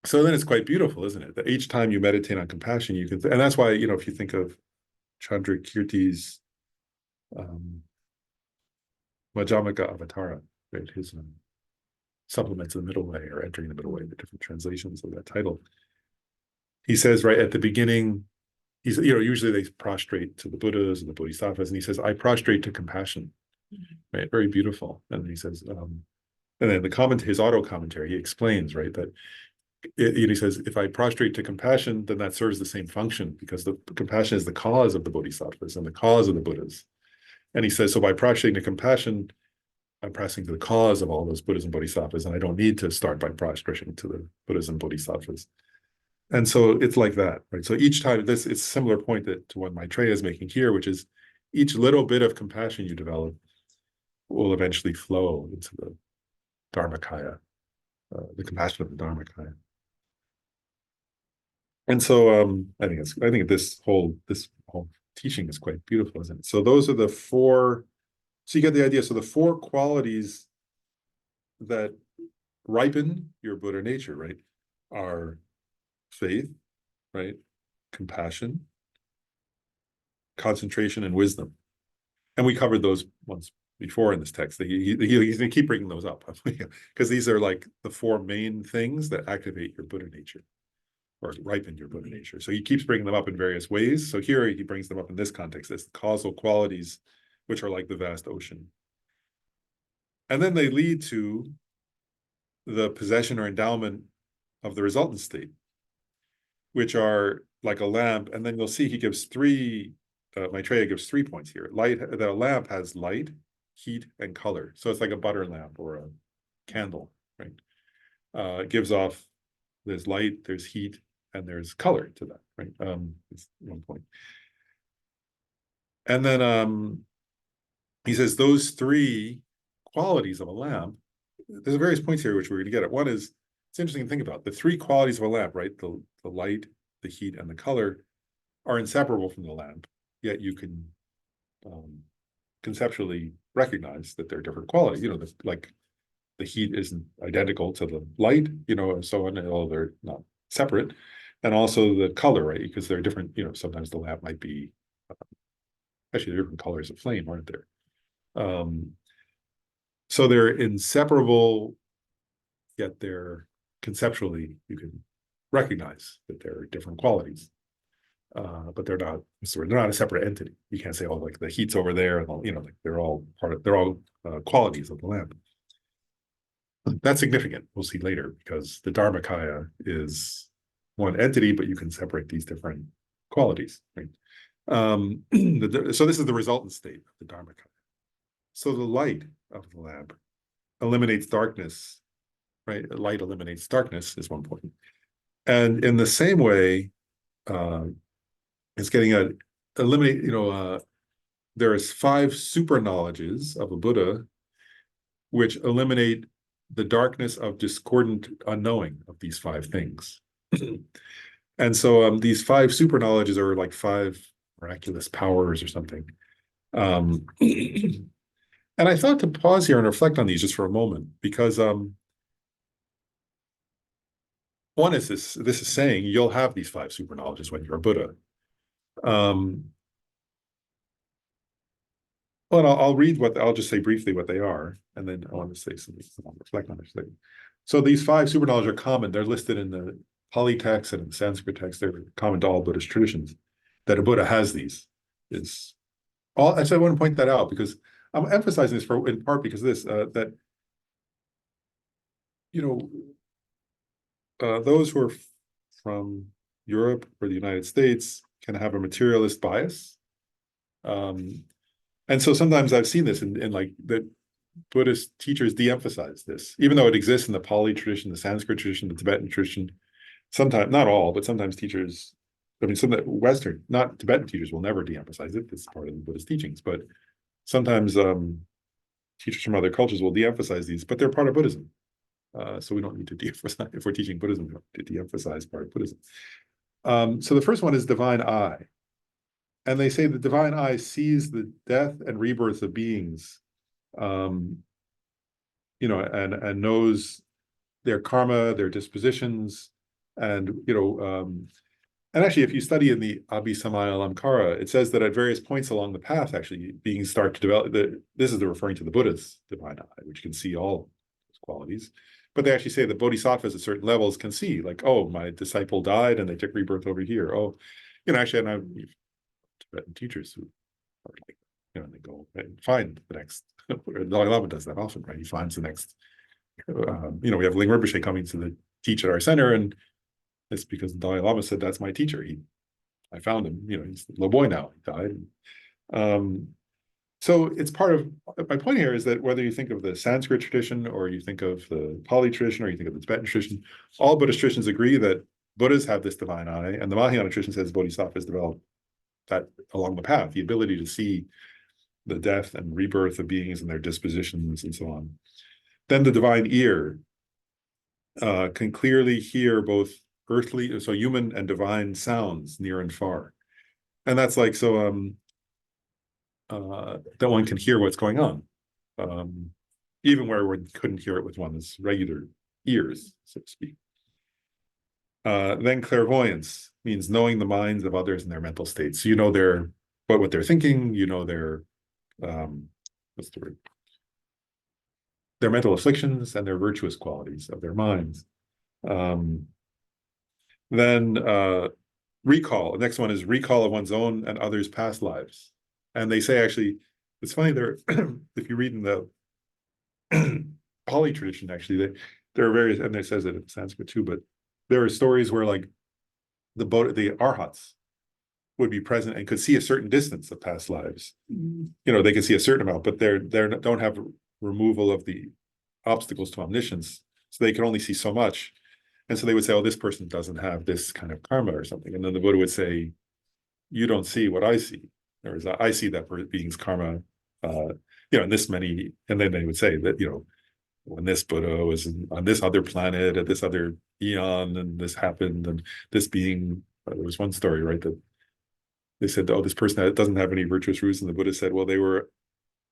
So then it's quite beautiful, isn't it? That each time you meditate on compassion, you can, and that's why, if you think of Chandrakirti's Majjhimaka Avatara, right? His supplements of the middle way or entering the middle way, the different translations of that title. He says right at the beginning, he's, usually they prostrate to the Buddhas and the Bodhisattvas, and he says, I prostrate to compassion, right? Very beautiful. And he says, and then his auto commentary, he explains, right, that he says, if I prostrate to compassion, then that serves the same function because the compassion is the cause of the Bodhisattvas and the cause of the Buddhas. And he says, so by prostrating to compassion, I'm prostrating to the cause of all those Buddhas and Bodhisattvas, and I don't need to start by prostrating to the Buddhas and Bodhisattvas. And so it's like that, right? So each time, it's a similar point to what Maitreya is making here, which is each little bit of compassion you develop will eventually flow into the Dharmakaya, the compassion of the Dharmakaya. And so I think this whole teaching is quite beautiful, isn't it? So those are the four. So you get the idea. So the four qualities that ripen your Buddha nature, right, are faith, right, compassion, concentration, and wisdom. And we covered those once before in this text. He's gonna keep bringing those up because these are like the four main things that activate your Buddha nature or ripen your Buddha nature. So he keeps bringing them up in various ways. So here he brings them up in this context as causal qualities, which are like the vast ocean. And then they lead to the possession or endowment of the resultant state, which are like a lamp. And then you'll see he gives three, Maitreya gives 3 points here. The lamp has light, heat, and color. So it's like a butter lamp or a candle, right? It gives off, there's light, there's heat, and there's color to that, right? It's 1 point. And then he says those 3 qualities of a lamp, there's various points here which we're going to get at. One is, it's interesting to think about the 3 qualities of a lamp, right? The light, the heat, and the color are inseparable from the lamp, yet you can conceptually recognize that they're different qualities. You know, like the heat isn't identical to the light, you know, and so on, although they're not separate. And also the color, right? Because they're different, you know, sometimes the lamp might be, actually they're different colors of flame, aren't there? So they're inseparable, yet they're conceptually, you can recognize that they're different qualities. But they're not a separate entity. You can't say, oh, like the heat's over there, and all, you know, like they're all qualities of the lamp. That's significant. We'll see later, because the Dharmakaya is one entity, but you can separate these different qualities, right? So this is the resultant state of the Dharmakaya. So the light of the lamp eliminates darkness, right? Light eliminates darkness is 1 point. And in the same way, it's getting at eliminate, you know, there's 5 super knowledges of a Buddha which eliminate the darkness of discordant unknowing of these 5 things. And so these 5 super knowledges are like 5 miraculous powers or something. And I thought to pause here and reflect on these just for a moment, because one is this is saying you'll have these 5 super knowledges when you're a Buddha. Well, I'll read I'll just say briefly what they are, and then I want to say something, I'll reflect on this thing. So these 5 super knowledge are common. They're listed in the Pali text and in the Sanskrit text. They're common to all Buddhist traditions, that a Buddha has these. It's all, so I want to point that out, because I'm emphasizing this in part because of this, that, you know, those who are from Europe or the United States can have a materialist bias. And so sometimes I've seen this in like that Buddhist teachers de-emphasize this, even though it exists in the Pali tradition, the Sanskrit tradition, the Tibetan tradition. Sometimes, not all, but sometimes teachers, I mean, some Western, not Tibetan teachers will never de-emphasize it. It's part of the Buddhist teachings, but sometimes teachers from other cultures will de-emphasize these, but they're part of Buddhism. So we don't need to de-emphasize, if we're teaching Buddhism, we don't need to de-emphasize part of Buddhism. So the first one is divine eye. And they say the divine eye sees the death and rebirth of beings, you know, and knows their karma, their dispositions, and, you know, and actually, if you study in the Abhisamayalankara, it says that at various points along the path, actually, beings start to develop. This is referring to the Buddha's divine eye, which can see all those qualities. But they actually say that bodhisattvas at certain levels can see, like, oh, my disciple died and they took rebirth over here. Oh, you know, actually, and I've Tibetan teachers who are like, you know, they go and find the next. The Dalai Lama does that often, right? He finds the next. You know, we have Ling Rinpoche coming to teach at our center, and it's because the Dalai Lama said, that's my teacher. I found him, you know, he's a little boy now, he died. So it's part of, my point here is that whether you think of the Sanskrit tradition, or you think of the Pali tradition, or you think of the Tibetan tradition, all Buddhist traditions agree that Buddhas have this divine eye, and the Mahayana tradition says bodhisattvas develop that along the path, the ability to see the death and rebirth of beings and their dispositions and so on. Then the divine ear can clearly hear both earthly, so human and divine sounds near and far. And that's like, so that one can hear what's going on, even where one couldn't hear it with one's regular ears, so to speak. Then clairvoyance means knowing the minds of others and their mental states. So you know what they're thinking, you know their what's the word? their mental afflictions and their virtuous qualities of their minds. Then recall. The next one is recall of one's own and others' past lives. And they say, actually, it's funny, there, if you read in the Pali tradition, actually, there are various, and it says it in Sanskrit too, but there are stories where like the arhats would be present and could see a certain distance of past lives. You know, they can see a certain amount, but they don't have removal of the obstacles to omniscience. So they can only see so much. And so they would say, oh, this person doesn't have this kind of karma or something. And then the Buddha would say, you don't see what I see. Whereas I see that being's karma, in this many, and then they would say that, when this Buddha was on this other planet at this other eon, and this happened, and this being, there was one story, right, that they said, oh, this person doesn't have any virtuous roots, and the Buddha said, well, they were,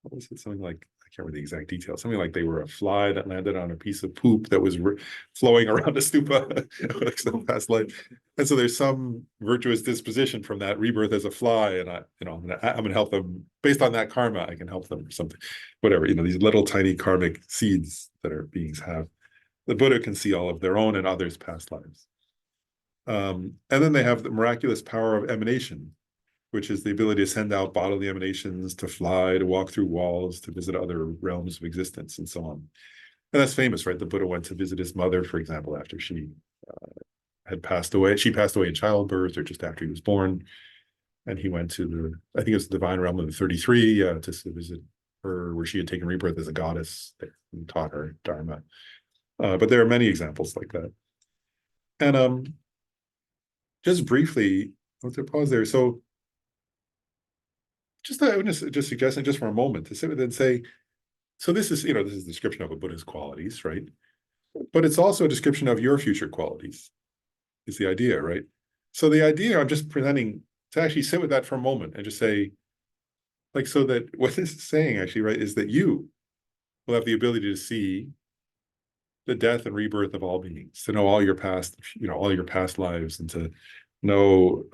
what was it, something like, I can't remember the exact details, something like they were a fly that landed on a piece of poop that was flowing around a stupa, like some past life. And so there's some virtuous disposition from that rebirth as a fly, and I'm gonna help them based on that karma. I can help them or something, whatever. These little tiny karmic seeds that our beings have. The Buddha can see all of their own and others' past lives. And then they have the miraculous power of emanation, which is the ability to send out bodily emanations, to fly, to walk through walls, to visit other realms of existence, and so on. And that's famous, right? The Buddha went to visit his mother, for example, after she had passed away. She passed away in childbirth or just after he was born. And he went to I think it was the divine realm of the 33 to visit her, where she had taken rebirth as a goddess and taught her Dharma. But there are many examples like that. And just briefly, I'll pause there. So I would just suggesting just for a moment to sit with it and say, so this is a description of a Buddha's qualities, right? But it's also a description of your future qualities, is the idea, right? So the idea I'm just presenting to actually sit with that for a moment and just say, like, so that what this is saying actually, right, is that you will have the ability to see the death and rebirth of all beings, to know all your past, all your past lives, and to know,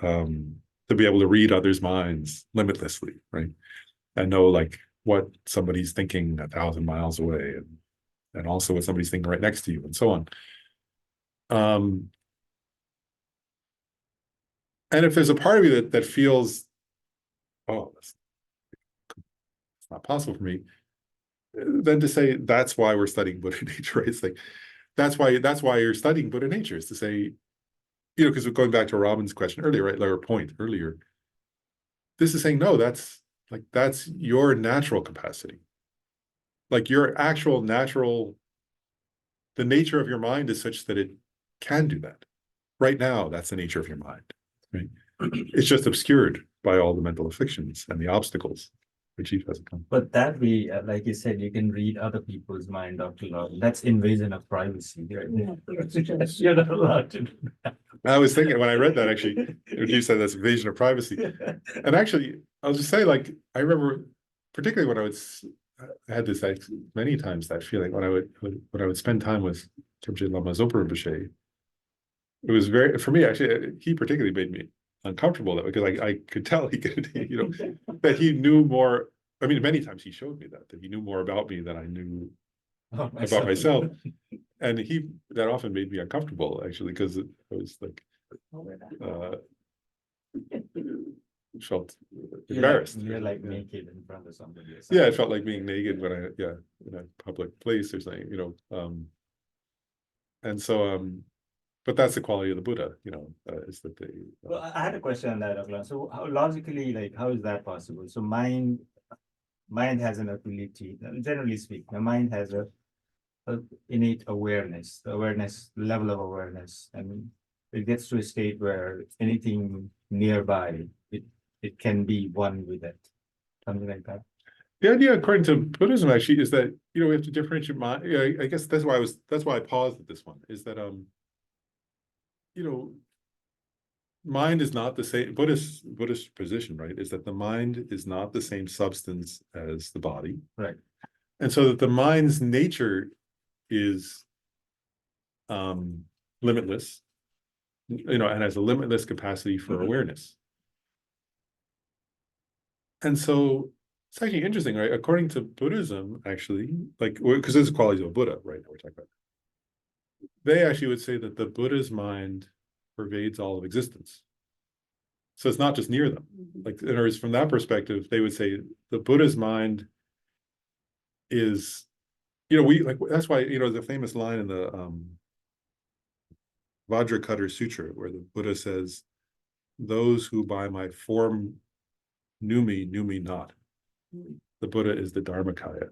to be able to read others' minds limitlessly, right? And know like what somebody's thinking 1,000 miles away, and also what somebody's thinking right next to you, and so on. And if there's a part of you that feels, oh, it's not possible for me, then to say that's why we're studying Buddha nature, right? It's like that's why you're studying Buddha nature, is to say, because we're going back to Robin's question earlier, right? Like our point earlier. This is saying, no, that's your natural capacity. Like your actual natural, the nature of your mind is such that it can do that. Right now, that's the nature of your mind, right? It's just obscured by all the mental afflictions and the obstacles which each has come. But that way, like you said, you can read other people's mind, Dr. Law. That's invasion of privacy. Right? You're not allowed to do that. I was thinking when I read that, actually, you said that's invasion of privacy. And actually, I'll just say, like, I remember particularly when I had this many times, that feeling when I would spend time with Trungpa Lama Zopa Rinpoche. It was very, for me, actually, he particularly made me uncomfortable, that because I could tell he could, that he knew more. I mean, many times he showed me that he knew more about me than I knew about myself. And that often made me uncomfortable, actually, because it was like, felt embarrassed. You're like naked in front of somebody. Yeah, it felt like being naked when in a public place or something, and so, but that's the quality of the Buddha, is that they. Well, I had a question on that, Aklan. So how logically, like, how is that possible? So mind has an ability, generally speaking, the mind has a innate awareness, level of awareness, and it gets to a state where anything nearby, it can be one with it, something like that. The idea, according to Buddhism, actually, is that we have to differentiate mind. I guess that's why I paused at this one. Is that mind is not the same. Buddhist position, right? Is that the mind is not the same substance as the body, right? And so that the mind's nature is limitless, and has a limitless capacity for awareness. And so It's actually interesting, right? According to Buddhism, actually, like, because there's qualities of a Buddha, right? That we're talking about. They actually would say that the Buddha's mind pervades all of existence. So it's not just near them. Like, in other words, from that perspective, they would say the Buddha's mind is, we like, that's why, the famous line in the Vajrakutter Sutra, where the Buddha says, "Those who by my form knew me not." The Buddha is the Dharmakaya.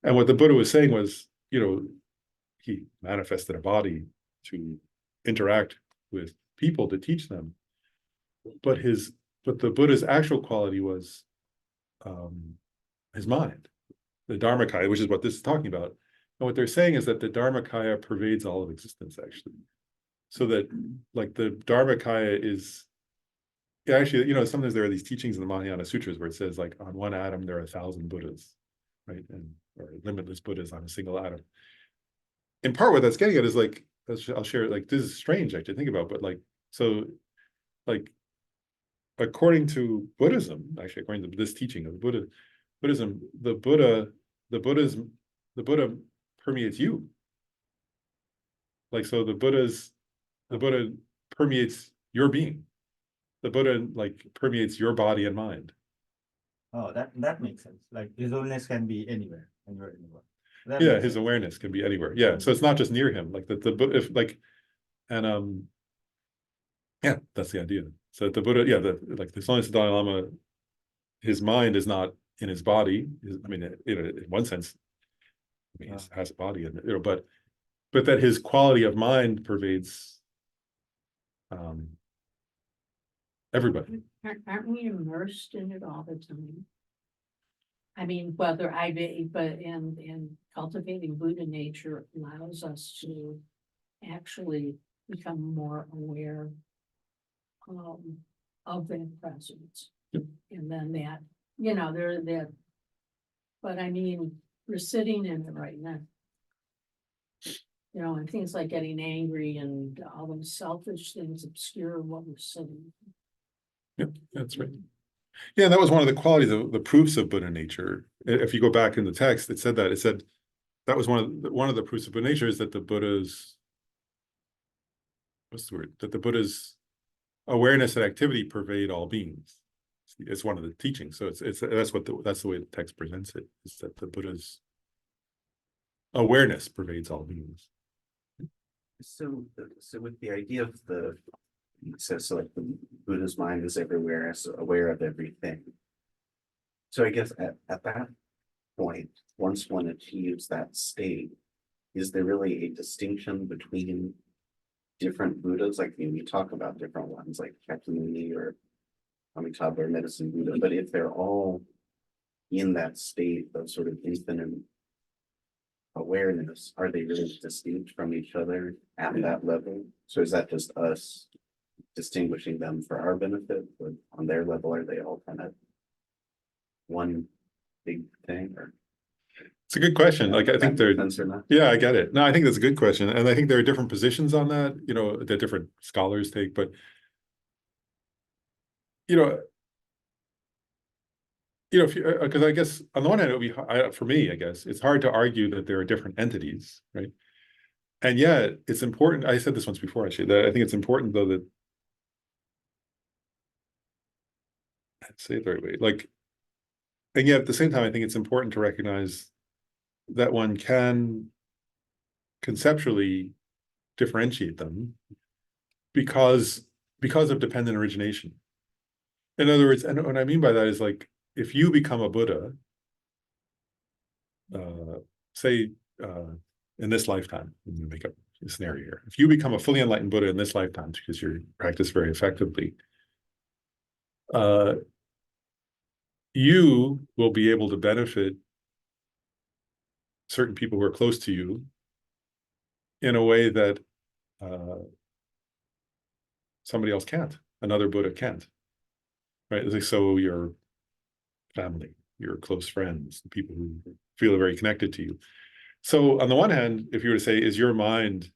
And what the Buddha was saying was, he manifested a body to interact with people, to teach them. But the Buddha's actual quality was his mind, the Dharmakaya, which is what this is talking about. And what they're saying is that the Dharmakaya pervades all of existence, actually. So that, like, the Dharmakaya is, actually, sometimes there are these teachings in the Mahayana Sutras where it says, like, on one atom there are 1,000 Buddhas, right? Or limitless Buddhas on a single atom. In part, what that's getting at is, like, I'll share, like, this is strange actually to think about, but, like, so, like, according to Buddhism, actually, according to this teaching of Buddhism, the Buddha permeates you. Like, so the Buddha permeates your being. The Buddha, like, permeates your body and mind. Oh, that makes sense. Like his awareness can be anywhere. Anywhere. That Yeah, makes his sense. awareness can be anywhere. Yeah, so it's not just near him. Like the Buddha, if like, and yeah, that's the idea. So the Buddha, yeah, like the Dalai Lama, his mind is not in his body. I mean, in one sense, I mean, he has a body, and but that his quality of mind pervades everybody. Aren't we immersed in it all the time? I mean, but in cultivating Buddha nature allows us to actually become more aware of that presence. Yep. And then that, but I mean, we're sitting in it right now. And things like getting angry and all those selfish things obscure what we're sitting. Yep, that's right. Yeah, that was one of the qualities of the proofs of Buddha nature. If you go back in the text, it said that was one of the proofs of Buddha nature is that the Buddha's, what's the word? That the Buddha's awareness and activity pervade all beings. It's one of the teachings. So that's the way the text presents it, is that the Buddha's awareness pervades all beings. So with the idea of so like the Buddha's mind is everywhere, so aware of everything. So I guess at that point, once one achieves that state, is there really a distinction between different Buddhas? Like, we talk about different ones, like Shakyamuni or Amitabha or Medicine Buddha, but if they're all in that state of sort of infinite awareness, are they really distinct from each other at that level? So is that just us distinguishing them for our benefit, or on their level, are they all kind of one big thing? Or It's a good question. Like, I think they're, sense or not? yeah, I get it. No, I think that's a good question. And I think there are different positions on that, that different scholars take, but if you, because I guess on the one hand, it would be, for me, I guess, it's hard to argue that there are different entities, right? And yet it's important, I said this once before, actually, that I think it's important, though, that, I'd say it the right way, like, and yet at the same time, I think it's important to recognize that one can conceptually differentiate them because of dependent origination. In other words, and what I mean by that is, like, if you become a Buddha, say in this lifetime, I'm going to make up a scenario here. If you become a fully enlightened Buddha in this lifetime because you practice very effectively, you will be able to benefit certain people who are close to you in a way that somebody else can't, another Buddha can't, right? So your family, your close friends, the people who feel very connected to you. So on the one hand, if you were to say, is your mind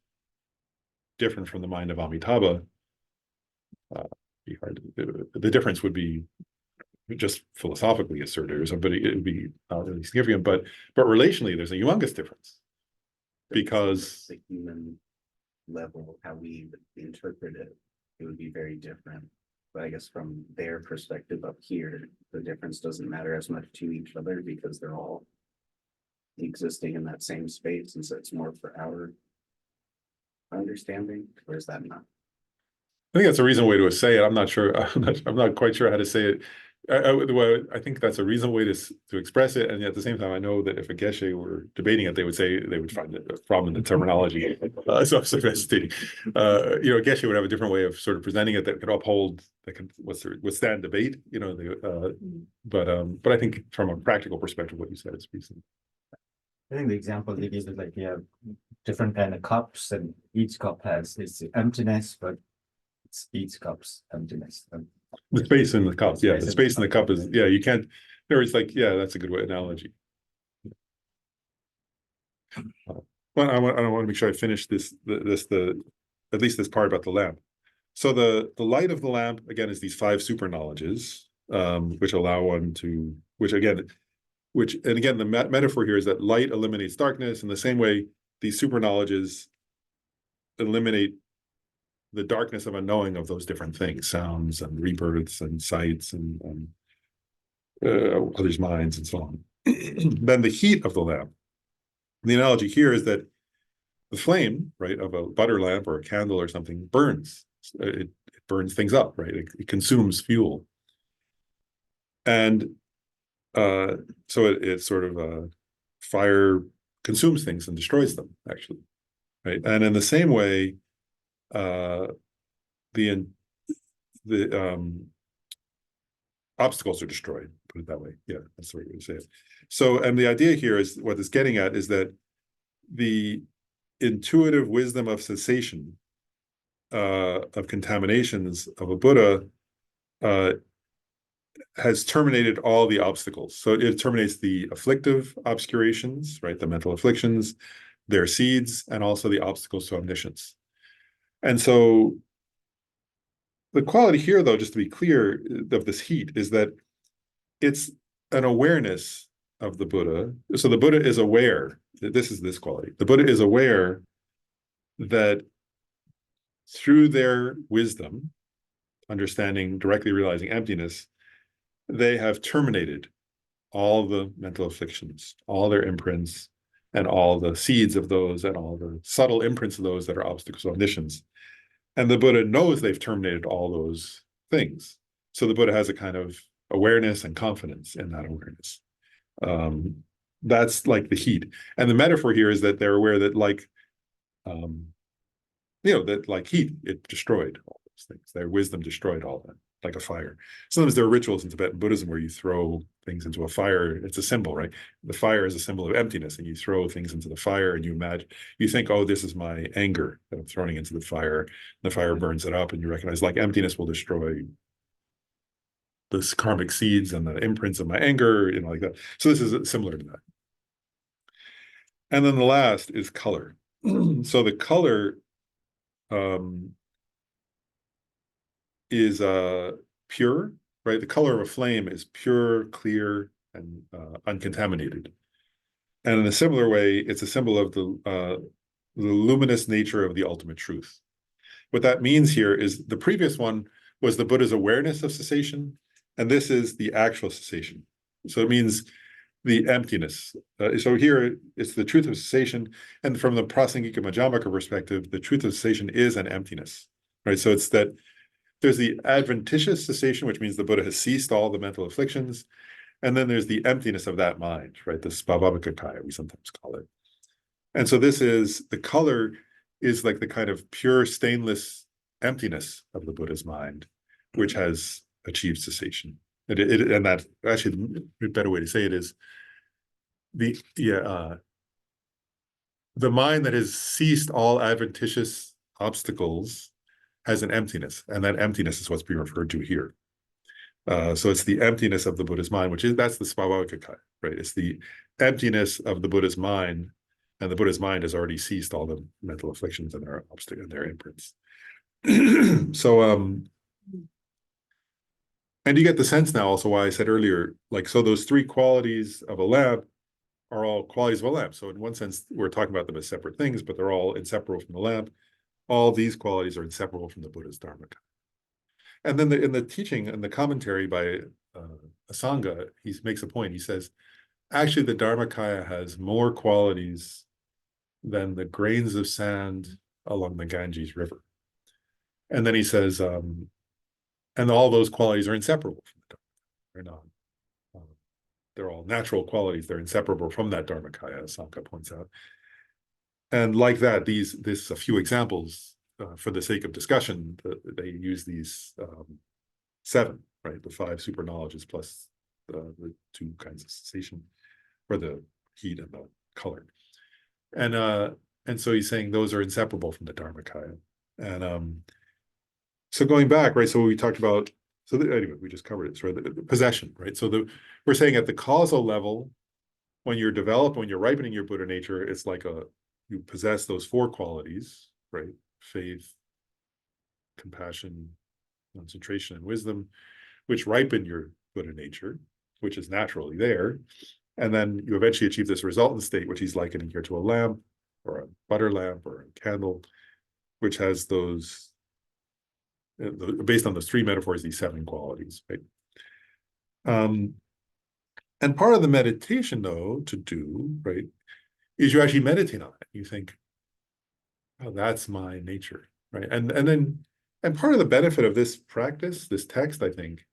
different from the mind of Amitabha? Be hard. The difference would be just philosophically asserted or something, but it would be not really significant, but relationally, there's a humongous difference. Because the human level, how we interpret it, it would be very different. But I guess from their perspective up here, the difference doesn't matter as much to each other because they're all existing in that same space, and so it's more for our understanding, or is that not? I think that's a reasonable way to say it. I'm not sure. I'm not quite sure how to say it. I think that's a reasonable way to express it, and at the same time, I know that if a Geshe were debating it, they would say they would find a problem in the terminology. So I'm sort of hesitating. A Geshe would have a different way of sort of presenting it that could uphold, that can withstand debate. But I think from a practical perspective, what you said is reasonable. I think the example they give is like you have different kind of cups, and each cup has its emptiness, but it's each cup's emptiness. The space in the cup, yeah, the space in the cup is, yeah. you can't, it's like, yeah, that's a good analogy. But I want to make sure I finish at least this part about the lamp. So the light of the lamp, again, is these 5 super knowledges, which allow one to, and again, the metaphor here is that light eliminates darkness. In the same way, these super knowledges eliminate the darkness of unknowing of those different things, sounds and rebirths and sights and others' minds and so on. Then the heat of the lamp. The analogy here is that the flame, right, of a butter lamp or a candle or something burns. It burns things up, right? It consumes fuel. And so it sort of fire consumes things and destroys them, actually, right? And in the same way, the obstacles are destroyed, put it that way. Yeah, that's the right way to say it. So, and the idea here is, what it's getting at is that the intuitive wisdom of cessation of contaminations of a Buddha has terminated all the obstacles. So it terminates the afflictive obscurations, right? The mental afflictions, their seeds, and also the obstacles to omniscience. And so the quality here, though, just to be clear, of this heat is that it's an awareness of the Buddha. So the Buddha is aware, this is this quality. The Buddha is aware that through their wisdom, understanding, directly realizing emptiness, they have terminated all the mental afflictions, all their imprints, and all the seeds of those, and all the subtle imprints of those that are obstacles to omniscience. And the Buddha knows they've terminated all those things. So the Buddha has a kind of awareness and confidence in that awareness. That's like the heat. And the metaphor here is that they're aware that that like heat, it destroyed all those things. Their wisdom destroyed all that, like a fire. Sometimes there are rituals in Tibetan Buddhism where you throw things into a fire. It's a symbol, right? The fire is a symbol of emptiness, and you throw things into the fire, and you think, oh, this is my anger that I'm throwing into the fire. The fire burns it up, and you recognize, like, emptiness will destroy the karmic seeds and the imprints of my anger, like that. So this is similar to that. And then the last is color. So the color is pure, right? The color of a flame is pure, clear, and uncontaminated. And in a similar way, it's a symbol of the luminous nature of the ultimate truth. What that means here is the previous one was the Buddha's awareness of cessation, and this is the actual cessation. So it means the emptiness. So here it's the truth of cessation, and from the Prasangika Madhyamaka perspective, the truth of cessation is an emptiness, right? So it's that there's the adventitious cessation, which means the Buddha has ceased all the mental afflictions, and then there's the emptiness of that mind, right? The Svabhavika, we sometimes call it. And so the color is like the kind of pure, stainless emptiness of the Buddha's mind, which has achieved cessation. And that actually, the better way to say it is the mind that has ceased all adventitious obstacles has an emptiness, and that emptiness is what's being referred to here. So it's the emptiness of the Buddha's mind, that's the Svabhavika, right? It's the emptiness of the Buddha's mind, and the Buddha's mind has already ceased all the mental afflictions and their obstacles and their imprints. So And you get the sense now also why I said earlier, like, so those three qualities of a lamp are all qualities of a lamp. So in one sense, we're talking about them as separate things, but they're all inseparable from the lamp. All these qualities are inseparable from the Buddha's Dharmakaya. And then in the teaching and the commentary by Asanga, he makes a point. He says, actually, the Dharmakaya has more qualities than the grains of sand along the Ganges River. And then he says, and all those qualities are inseparable from the Dharmakaya. They're not. They're all natural qualities. They're inseparable from that Dharmakaya, as Asanga points out. And like that, this a few examples for the sake of discussion. They use these 7, right? The 5 super knowledges plus the 2 kinds of sensation, or the heat and the color. And so he's saying those are inseparable from the Dharmakaya. And so going back, right? So we talked about. So anyway, we just covered it. So the possession, right? So we're saying at the causal level, when you're ripening your Buddha nature, it's like you possess those 4 qualities, right? Faith, compassion, concentration, and wisdom, which ripen your Buddha nature, which is naturally there. And then you eventually achieve this resultant state, which he's likening here to a lamp, or a butter lamp, or a candle, which has those, based on those 3 metaphors, these 7 qualities, right? And part of the meditation, though, to do, right, is you actually meditate on it. You think, oh, that's my nature, right? And part of the benefit of this practice, this text, I think,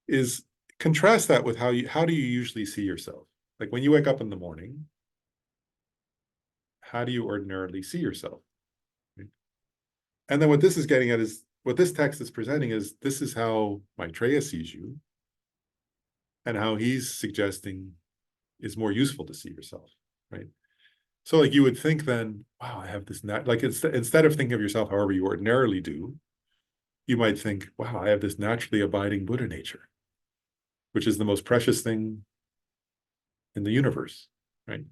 is contrast that with how do you usually see yourself? Like when you wake up in the morning, how do you ordinarily see yourself? Right? And then what this is getting at is, what this text is presenting is, this is how Maitreya sees you, and how he's suggesting is more useful to see yourself, right? So like you would think then, wow, I have this, like instead of thinking of yourself however you ordinarily do, you might think, wow, I have this naturally abiding Buddha nature, which is the most precious thing in the universe, right?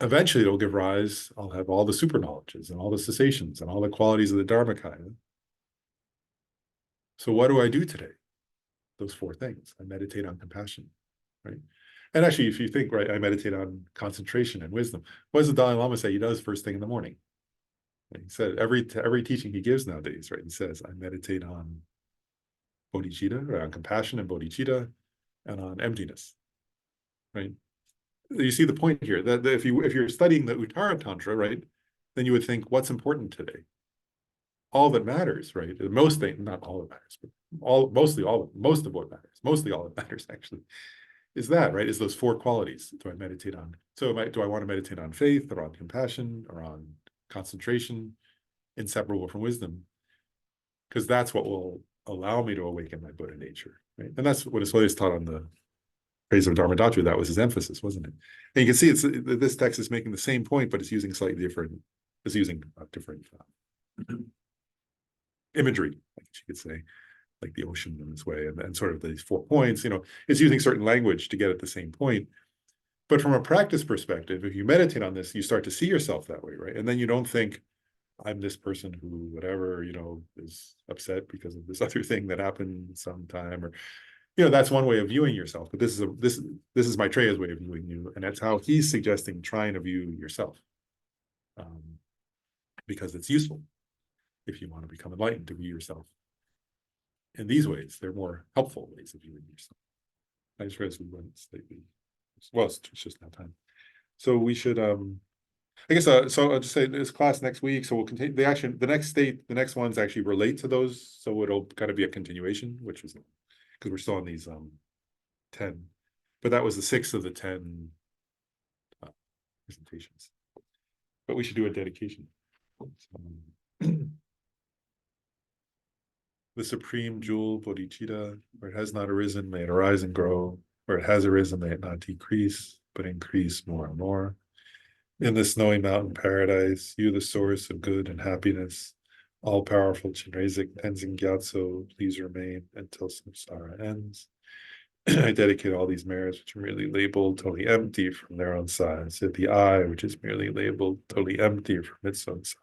Eventually it'll give rise, I'll have all the super knowledges and all the cessations and all the qualities of the Dharmakaya. So what do I do today? Those 4 things. I meditate on compassion, right? And actually, if you think, right, I meditate on concentration and wisdom. What does the Dalai Lama say he does first thing in the morning? And he said every teaching he gives nowadays, right? He says, I meditate on bodhicitta, or on compassion and bodhicitta, and on emptiness, right? You see the point here that if you're studying the Uttara Tantra, right, then you would think, what's important today? All that matters, right? Most things, not all that matters, but most of what matters, mostly all that matters actually, is that, right? Is those 4 qualities. Do I meditate on? So do I want to meditate on faith, or on compassion, or on concentration, inseparable from wisdom? Because that's what will allow me to awaken my Buddha nature, right? And that's what Aswades taught on the Praise of Dharmadhatu. That was his emphasis, wasn't it? And you can see this text is making the same point, but it's using slightly different. It's using different imagery, like you could say, like the ocean in this way, and sort of these 4 points. It's using certain language to get at the same point. But from a practice perspective, if you meditate on this, you start to see yourself that way, right? And then you don't think, I'm this person who, whatever, is upset because of this other thing that happened sometime, or that's one way of viewing yourself. But this is Maitreya's way of viewing you, and that's how he's suggesting trying to view yourself, because it's useful if you want to become enlightened, to view yourself in these ways. They're more helpful ways of viewing yourself. I just realized we went slightly. Well, it's just now time. So we should, I guess, so I'll just say this class next week. So we'll continue the next ones actually relate to those. So it'll kind of be a continuation, which is because we're still on these 10, but that was the 6th of the 10 presentations. But we should do a dedication. The supreme jewel, bodhicitta, where it has not arisen, may it arise and grow. Where it has arisen, may it not decrease, but increase more and more. In the snowy mountain paradise, you the source of good and happiness, all-powerful Chenrezig Tenzin Gyatso, please remain until samsara ends. I dedicate all these merits, which are merely labeled totally empty from their own side, to the I, which is merely labeled totally empty from its own side.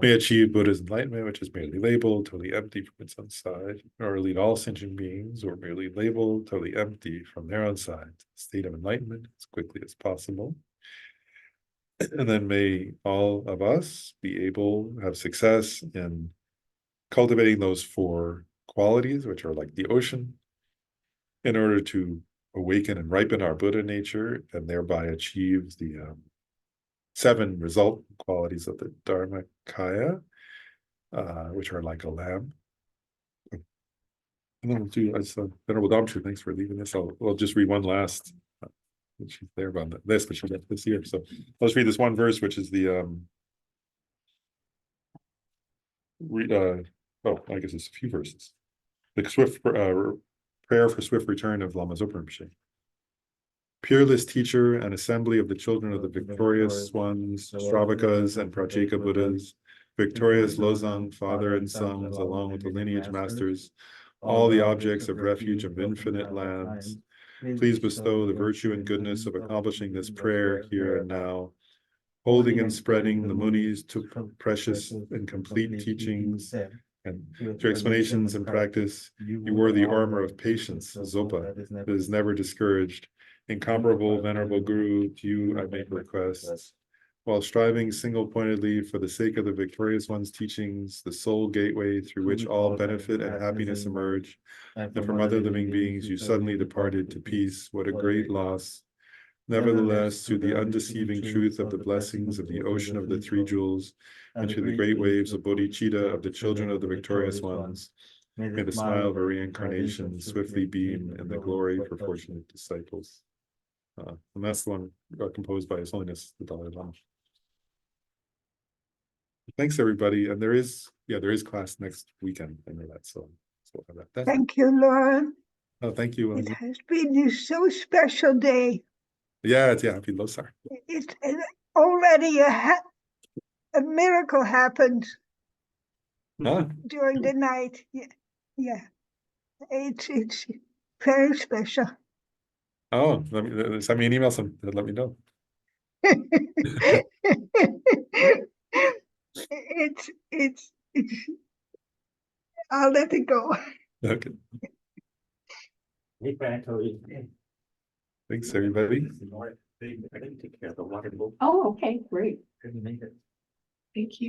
may achieve Buddha's enlightenment, which is merely labeled, totally empty from its own side, or lead all sentient beings, or merely labeled, totally empty from their own side, to the state of enlightenment as quickly as possible. And then may all of us be able to have success in cultivating those 4 qualities, which are like the ocean, in order to awaken and ripen our Buddha nature, and thereby achieve the 7 result qualities of the Dharmakaya, which are like a lamb. And then we'll do, Venerable Damshu, thanks for leaving this. I'll just read one last. She's there about this, but she left this here. So let's read this one verse, which is the I guess it's a few verses. The swift prayer for swift return of Lama Zopa Rinpoche. Peerless teacher and assembly of the children of the victorious ones, Stravakas and Prajeka Buddhas, victorious Lozang, father and sons, along with the lineage masters, all the objects of refuge of infinite lands, please bestow the virtue and goodness of accomplishing this prayer here and now, holding and spreading the Munis to precious and complete teachings and through explanations and practice. You wore the armor of patience, Zopa, that is never discouraged. Incomparable, venerable Guru, to you I make request. While striving single-pointedly for the sake of the victorious one's teachings, the sole gateway through which all benefit and happiness emerge, and from other living beings you suddenly departed to peace. What a great loss. Nevertheless, through the undeceiving truth of the blessings of the ocean of the 3 jewels, and through the great waves of bodhicitta of the children of the victorious ones, may the smile of a reincarnation swiftly beam in the glory for fortunate disciples. And that's the one composed by His Holiness the Dalai Lama. Thanks, everybody. And there is class next weekend. I know that. So we'll have that. Thank you, Laura. Oh, thank you. It has been a so special day. Yeah, happy Losar. It's already a miracle happened Huh? during the night. Yeah. It's very special. Oh, send me an email. Let me know. It's I'll let it go. Okay. Hey, Franco, Thanks, everybody. I didn't take care of the water bowl. Oh, okay, great. couldn't make it. Thank you.